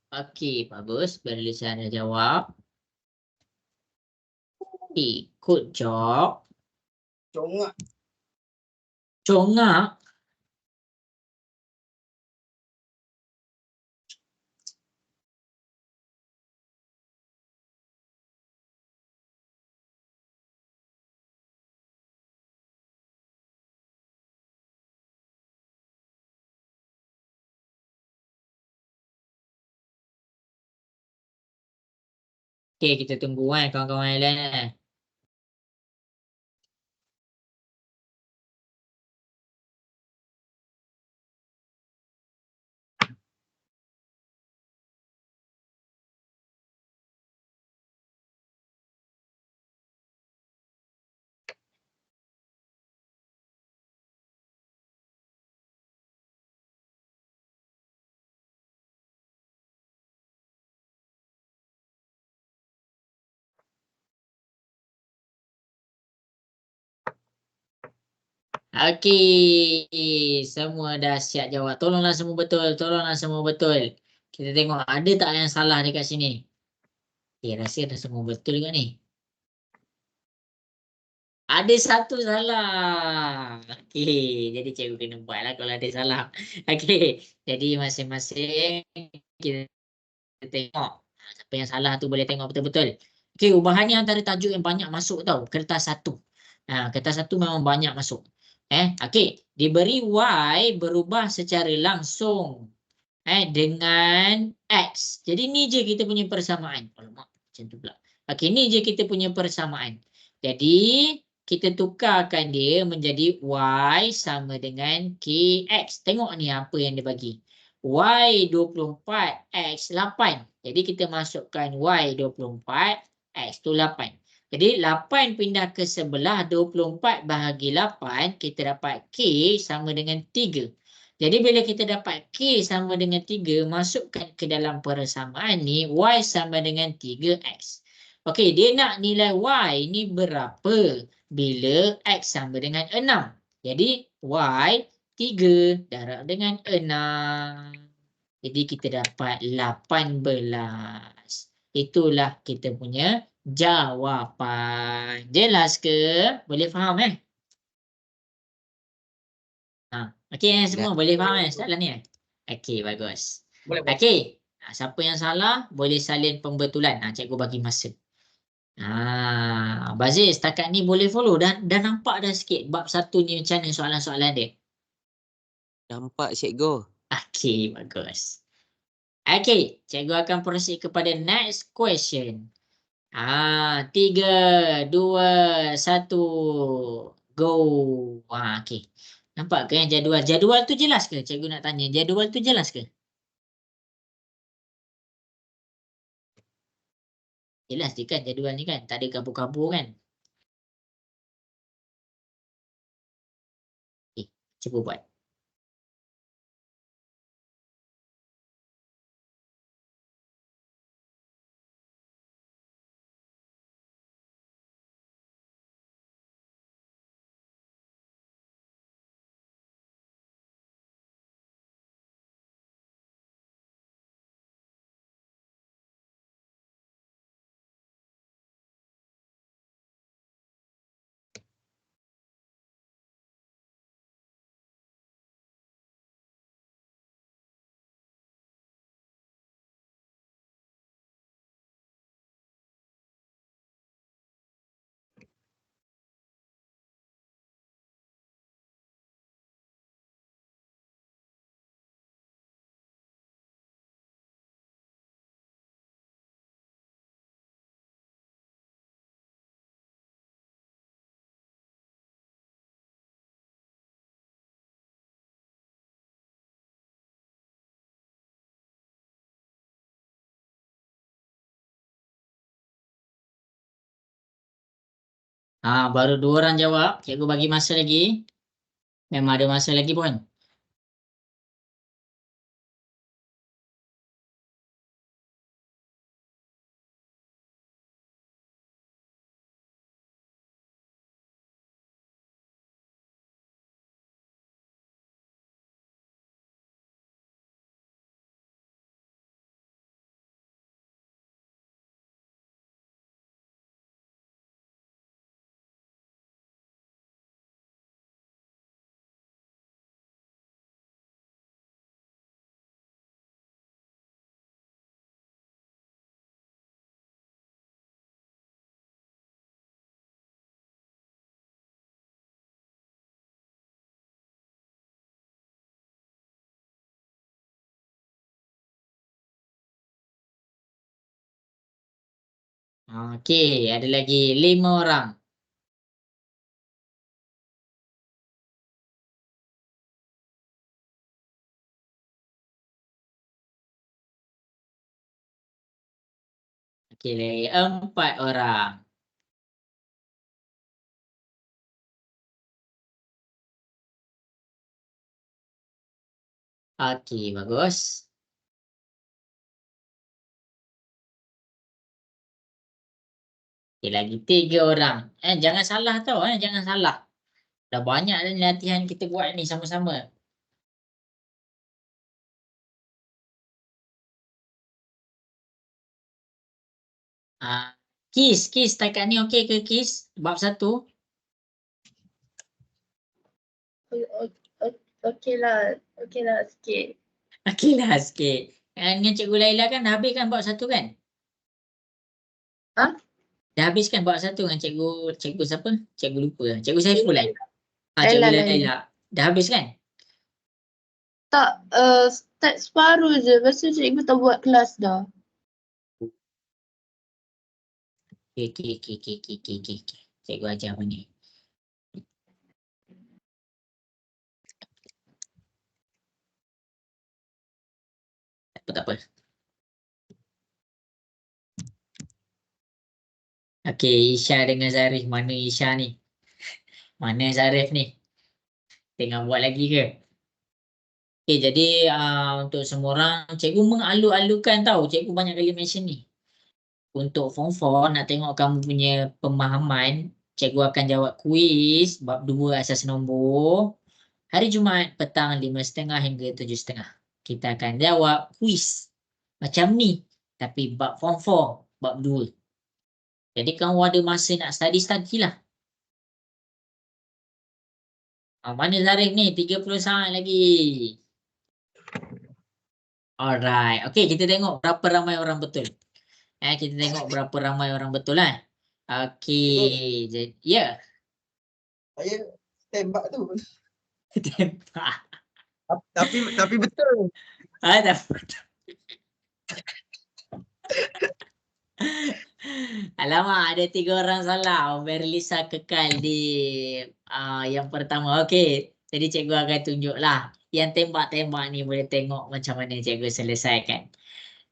Okey, bagus. Berlisan dah jawab. Good job. Congak. Congak. Okey, kita tunggu kawan-kawan yang lain. Okey, semua dah siap jawab. Tolonglah semua betul, tolonglah semua betul. Kita tengok ada tak yang salah dekat sini. Rasa dah semua betul juga ni. Ada satu salah. Okey, jadi cikgu kena buat lah kalau ada salah. Okey, jadi masing-masing kita tengok. Siapa yang salah tu boleh tengok betul-betul. Okey, ubahannya antara tajuk yang banyak masuk tau. Kertas satu. Kertas satu memang banyak masuk. Okey, diberi Y berubah secara langsung dengan X. Jadi ni je kita punya persamaan. Alamak, macam tu pula. Okey, ni je kita punya persamaan. Jadi kita tukarkan dia menjadi Y sama dengan KX. Tengok ni apa yang dia bagi. Y 24, X 8. Jadi kita masukkan Y 24, X tu 8. Jadi 8 pindah ke sebelah 24 bahagi 8, kita dapat K sama dengan 3. Jadi bila kita dapat K sama dengan 3, masukkan ke dalam persamaan ni, Y sama dengan 3X. Okey, dia nak nilai Y ni berapa bila X sama dengan 6. Jadi Y 3 darab dengan 6. Jadi kita dapat 18. Itulah kita punya jawapan. Jelas ke? Boleh faham Okey semua boleh faham soalan ni Okey, bagus. Okey. Siapa yang salah boleh salin pembetulan. Cikgu bagi masa. Bazir setakat ni boleh follow dah nampak dah sikit bab satu ni macam mana soalan-soalan dia. Nampak cikgu. Okey, bagus. Okey, cikgu akan proceed kepada next question. 3, 2, 1. Go. Okey. Nampak ke yang jadual? Jadual tu jelas ke? Cikgu nak tanya. Jadual tu jelas ke? Jelas je kan jadual ni kan? Tak ada kabur-kabur kan? Cuba buat. Baru 2 orang jawab. Cikgu bagi masa lagi. Memang ada masa lagi pun. Okey, ada lagi 5 orang. Okey, 4 orang. Okey, bagus. Okey, lagi 3 orang. Jangan salah tau, jangan salah. Dah banyak dah latihan kita buat ni sama-sama. Kis setakat ni okey ke Kis? Bab 1. Okey lah sikit. Okey lah sikit. Dengan Cikgu Laila kan dah habis kan bab 1 kan? Ha? Dah habis kan bab 1 dengan cikgu siapa? Cikgu lupa. Cikgu Saiful kan? Cikgu Laila. Laila. Dah habis kan? Tak, start separuh je. Lepas tu cikgu tak buat kelas dah. Okey. Cikgu ajar apa ni? Tak apa. Okey, Isya dengan Zarif. Mana Isya ni? Mana Zarif ni? Tengah buat lagi ke? Okey, jadi untuk semua orang, cikgu mengalu-alukan tahu. Cikgu banyak kali mention ni. Untuk form 4, nak tengok kamu punya pemahaman, cikgu akan jawab kuis bab 2 asas nombor. Hari Jumaat petang 5.30 hingga 7.30. Kita akan jawab kuis macam ni. Tapi bab form 4, bab 2. Jadi kamu ada masa nak study lah. Mana Zarif ni? 30 saat lagi. Alright. Okey, kita tengok berapa ramai orang betul. Kita tengok berapa ramai orang betul lah. Okey. Jadi, ya. Saya tembak tu. Tembak. Tapi betul. Dah betul. Alamak, ada 3 orang salah. Berlisa kekal di yang pertama. Okey. Jadi cikgu akan tunjuklah. Yang tembak-tembak ni boleh tengok macam mana cikgu selesaikan.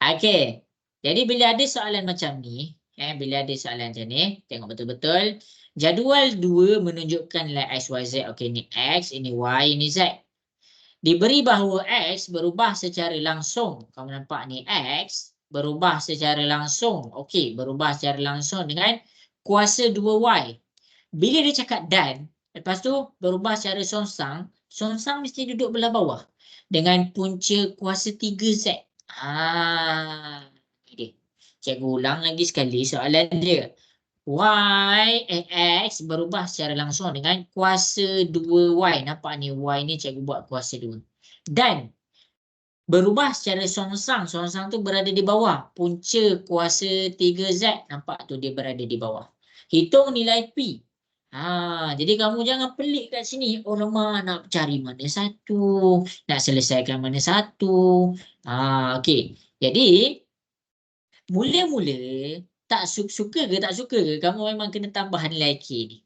Okey. Jadi bila ada soalan macam ni, bila ada soalan macam ni, tengok betul-betul. Jadual 2 menunjukkan nilai X, Y, Z. Okey, ni X, ini Y, ini Z. Diberi bahawa X berubah secara langsung. Kamu nampak ni X berubah secara langsung. Okey, berubah secara langsung dengan kuasa 2Y. Bila dia cakap dan, lepas tu berubah secara songsang, songsang mesti duduk belah bawah dengan punca kuasa 3Z. Ini dia. Cikgu ulang lagi sekali soalan dia. X berubah secara langsung dengan kuasa 2Y. Nampak ni Y ni cikgu buat kuasa 2. Dan berubah secara songsang. Songsang tu berada di bawah. Punca kuasa 3Z. Nampak tu dia berada di bawah. Hitung nilai P. Jadi kamu jangan pelik kat sini. Oh lama nak cari mana satu. Nak selesaikan mana satu. Okey. Jadi mula-mula tak suka ke tak suka ke, kamu memang kena tambah nilai K ni.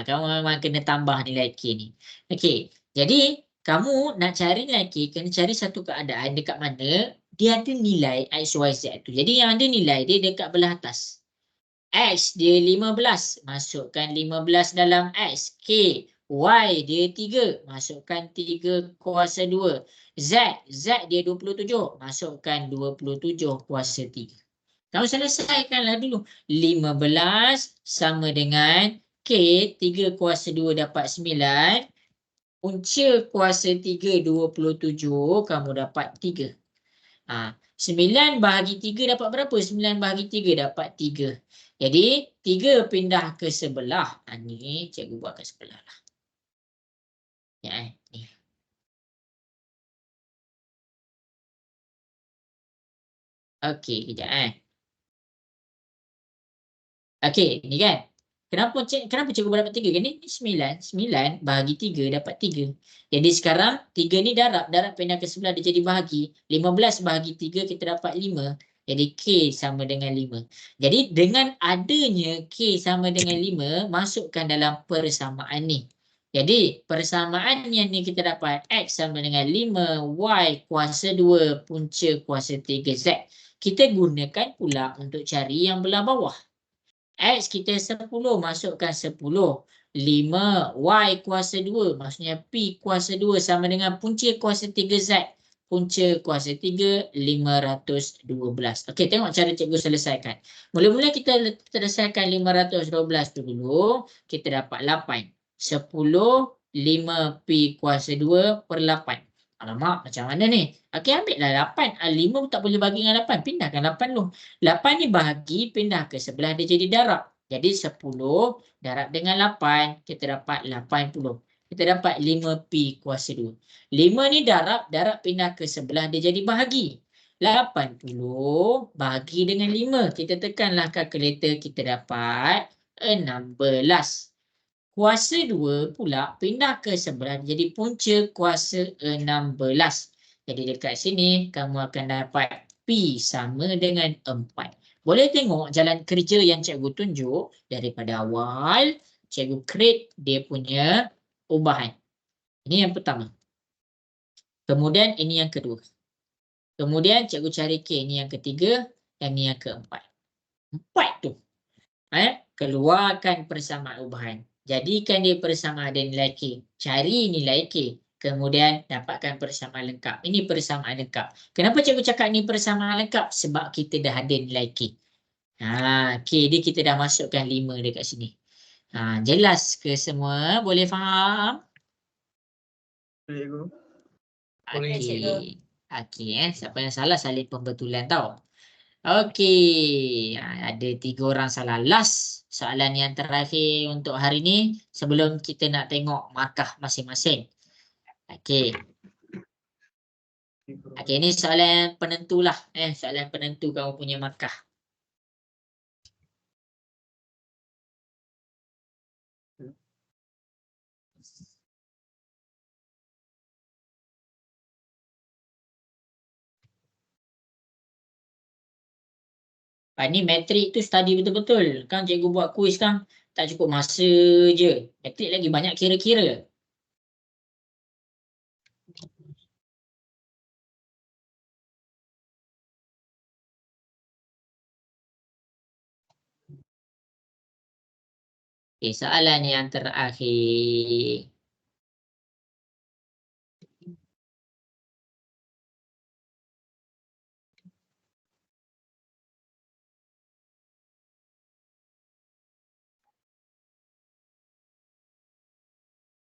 Kamu memang kena tambah nilai K ni. Okey. Jadi kamu nak cari nilai K, kena cari satu keadaan dekat mana dia ada nilai X, Y, Z tu. Jadi yang ada nilai dia dekat belah atas. X dia 15, masukkan 15 dalam X. K, Y dia 3, masukkan 3 kuasa 2. Z dia 27, masukkan 27 kuasa 3. Kamu selesaikanlah dulu. 15 sama dengan K, 3 kuasa 2 dapat 9. Punca kuasa 3, 27, kamu dapat 3. 9 bahagi 3 dapat berapa? 9 bahagi 3 dapat 3. Jadi 3 pindah ke sebelah. Ni cikgu buat ke sebelah lah. Ni. Okey, kejap Okey, ni kan. Kenapa cikgu dapat 3 kan? Ni 9 bahagi 3 dapat 3. Jadi sekarang 3 ni darab pindah ke sebelah dia jadi bahagi. 15 bahagi 3 kita dapat 5. Jadi K sama dengan 5. Jadi dengan adanya K sama dengan 5, masukkan dalam persamaan ni. Jadi persamaan yang ni kita dapat X sama dengan 5, Y kuasa 2, punca kuasa 3Z. Kita gunakan pula untuk cari yang belah bawah. X kita 10, masukkan 10. 5, Y kuasa 2, maksudnya P kuasa 2 sama dengan punca kuasa 3Z. Punca kuasa 3, 512. Okey, tengok cara cikgu selesaikan. Mula-mula kita selesaikan 512 tu dulu, kita dapat 8. 10, 5P kuasa 2 per 8. Alamak, macam mana ni? Okey, ambillah 8. 5 tak boleh bagi dengan 8. Pindahkan 8 dulu. 8 ni bahagi, pindah ke sebelah dia jadi darab. Jadi 10 darab dengan 8, kita dapat 80. Kita dapat 5P kuasa 2. 5 ni darab pindah ke sebelah dia jadi bahagi. 80 bahagi dengan 5. Kita tekanlah kalkulator, kita dapat 16. Kuasa 2 pula pindah ke sebelah jadi punca kuasa 16. Jadi dekat sini kamu akan dapat P sama dengan 4. Boleh tengok jalan kerja yang cikgu tunjuk daripada awal. Cikgu create dia punya ubahan. Ini yang pertama. Kemudian ini yang kedua. Kemudian cikgu cari K. Ini yang ketiga dan ini yang keempat. 4 tu. Keluarkan persamaan ubahan. Jadikan dia persamaan ada nilai K. Cari nilai K. Kemudian dapatkan persamaan lengkap. Ini persamaan lengkap. Kenapa cikgu cakap ni persamaan lengkap? Sebab kita dah ada nilai K. K dia kita dah masukkan 5 dekat sini. Jelas ke semua? Boleh faham? Cikgu. Okey. Siapa yang salah salin pembetulan tau. Okey, ada 3 orang salah. Last soalan yang terakhir untuk hari ni sebelum kita nak tengok markah masing-masing. Okey. Okey, ini soalan penentu lah. Soalan penentu kamu punya markah. Ni matrik tu study betul-betul. Kan cikgu buat kuis kan tak cukup masa je. Matrik lagi banyak kira-kira. Soalan yang terakhir.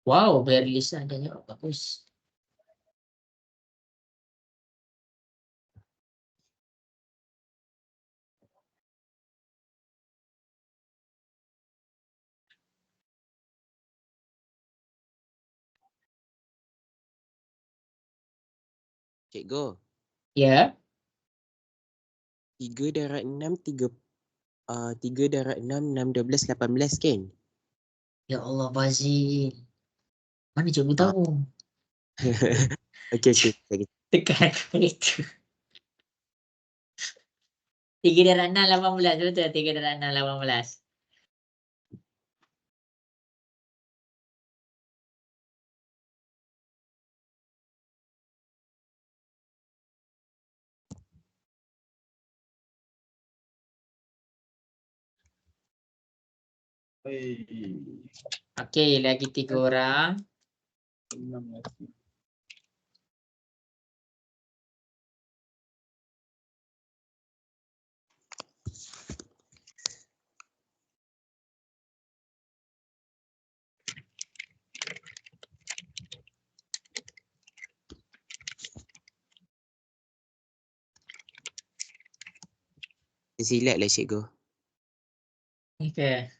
Wow, Berlisa dia jawab bagus. Cikgu. Ya. 3 darab 6, 3 darab 6, 6, 12, 18 kan? Ya Allah, Bazil. Mana cikgu tahu? Okey. Tekan itu. 3 darab 6, 18. Betul, 3 darab 6, 18. Okey, lagi 3 orang. Silat lah cikgu. Okey.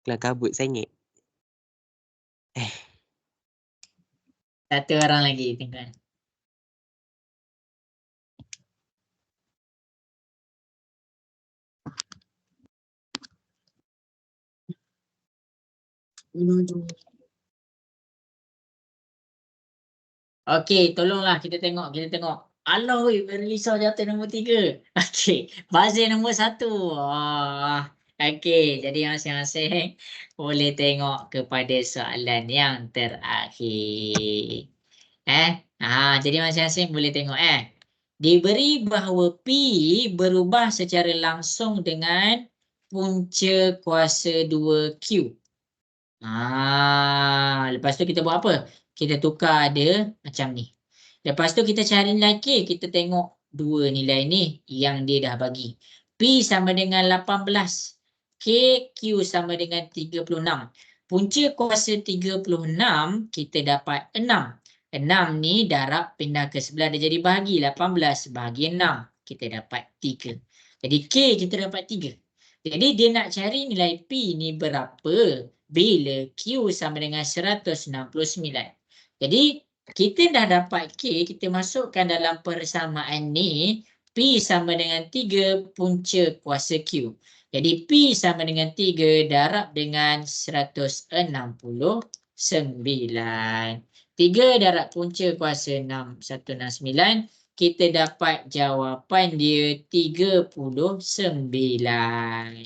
Kelang kabut sangat. Satu orang lagi tinggal. Okey, tolonglah kita tengok. Allah, Berlisa jatuh nombor 3. Okey, Bazil nombor 1. Okey, jadi masing-masing boleh tengok kepada soalan yang terakhir. Jadi masing-masing boleh tengok Diberi bahawa P berubah secara langsung dengan punca kuasa 2Q. Lepas tu kita buat apa? Kita tukar dia macam ni. Lepas tu kita cari nilai K. Kita tengok dua nilai ni yang dia dah bagi. P sama dengan 18. K Q sama dengan 36. Punca kuasa 36 kita dapat 6. 6 ni darab pindah ke sebelah dia jadi bahagi 18 bahagi 6. Kita dapat 3. Jadi K kita dapat 3. Jadi dia nak cari nilai P ni berapa bila Q sama dengan 169. Jadi kita dah dapat K, kita masukkan dalam persamaan ni, P sama dengan 3 punca kuasa Q. Jadi P sama dengan 3 darab dengan 169. 3 darab punca kuasa 169, kita dapat jawapan dia 39.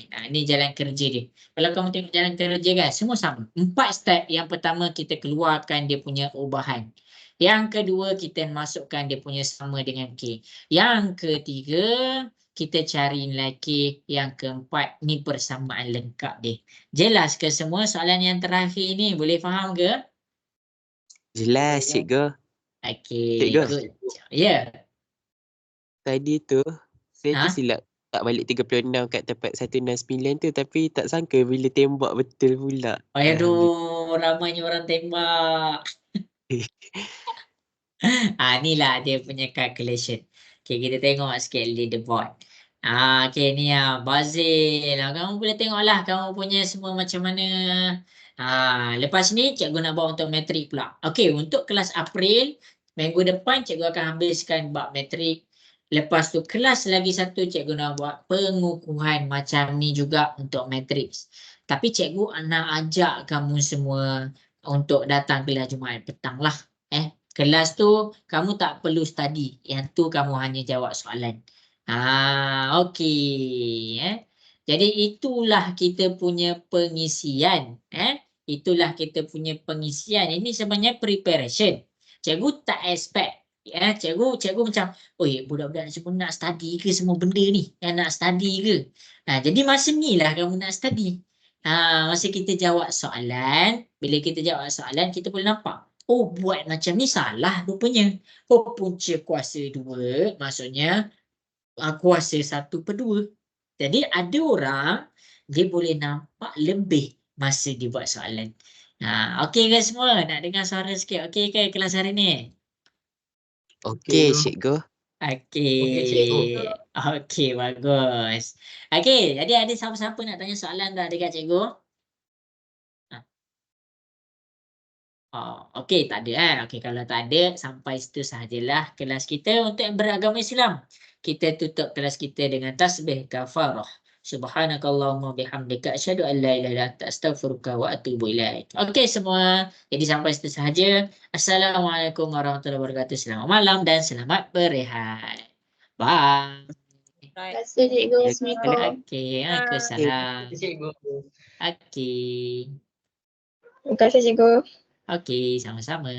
Ini jalan kerja dia. Kalau kamu tengok jalan kerja kan, semua sama. 4 step. Yang pertama kita keluarkan dia punya ubahan. Yang kedua kita masukkan dia punya sama dengan K. Yang ketiga kita cari nilai K. Yang keempat ni persamaan lengkap dia. Jelas ke semua soalan yang terakhir ni? Boleh faham ke? Jelas cikgu. Okey, Cikgu. good. Ya. Tadi tu saya Ha? tersilap tak balik 36 kat tempat 169 tu, tapi tak sangka bila tembak betul pula. Aduh, ramainya orang tembak. Inilah dia punya calculation. Okay, kita tengok sikit leaderboard. Okay, ni Bazil. Kamu boleh tengoklah kamu punya semua macam mana. Lepas ni cikgu nak bawa untuk matrik pula. Okay, untuk kelas April, minggu depan cikgu akan habiskan bab matrik. Lepas tu kelas lagi satu cikgu nak buat pengukuhan macam ni juga untuk matriks. Tapi cikgu nak ajak kamu semua untuk datang kelas Jumaat petang lah. Kelas tu kamu tak perlu study. Yang tu kamu hanya jawab soalan. Okey. Jadi itulah kita punya pengisian. Itulah kita punya pengisian. Ini sebenarnya preparation. Cikgu tak expect. Cikgu macam, oi, budak-budak semua nak study ke semua benda ni? Yang nak study ke? Jadi masa ni lah kamu nak study. Masa kita jawab soalan, bila kita jawab soalan, kita boleh nampak. Oh, buat macam ni salah rupanya. Oh, punca kuasa 2, maksudnya kuasa 1/2. Jadi ada orang, dia boleh nampak lebih masa dia buat soalan. Okey guys semua, nak dengar suara sikit. Okey ke kelas hari ni? Okey cikgu. Okey. Okey, bagus. Okey, jadi ada siapa-siapa nak tanya soalan tak dekat cikgu? Okey, tak ada Okey, kalau tak ada, sampai situ sahajalah kelas kita untuk yang beragama Islam. Kita tutup kelas kita dengan tasbih kafarah. Subhanakallahumma bihamdika asyhadu an la ilaha illa anta astaghfiruka wa atubu ilaik. Okey semua. Jadi sampai situ sahaja. Assalamualaikum warahmatullahi wabarakatuh. Selamat malam dan selamat berehat. Bye. Terima kasih cikgu. Assalamualaikum. Okey, waalaikumsalam. Okey. Terima kasih cikgu. Okey, sama-sama.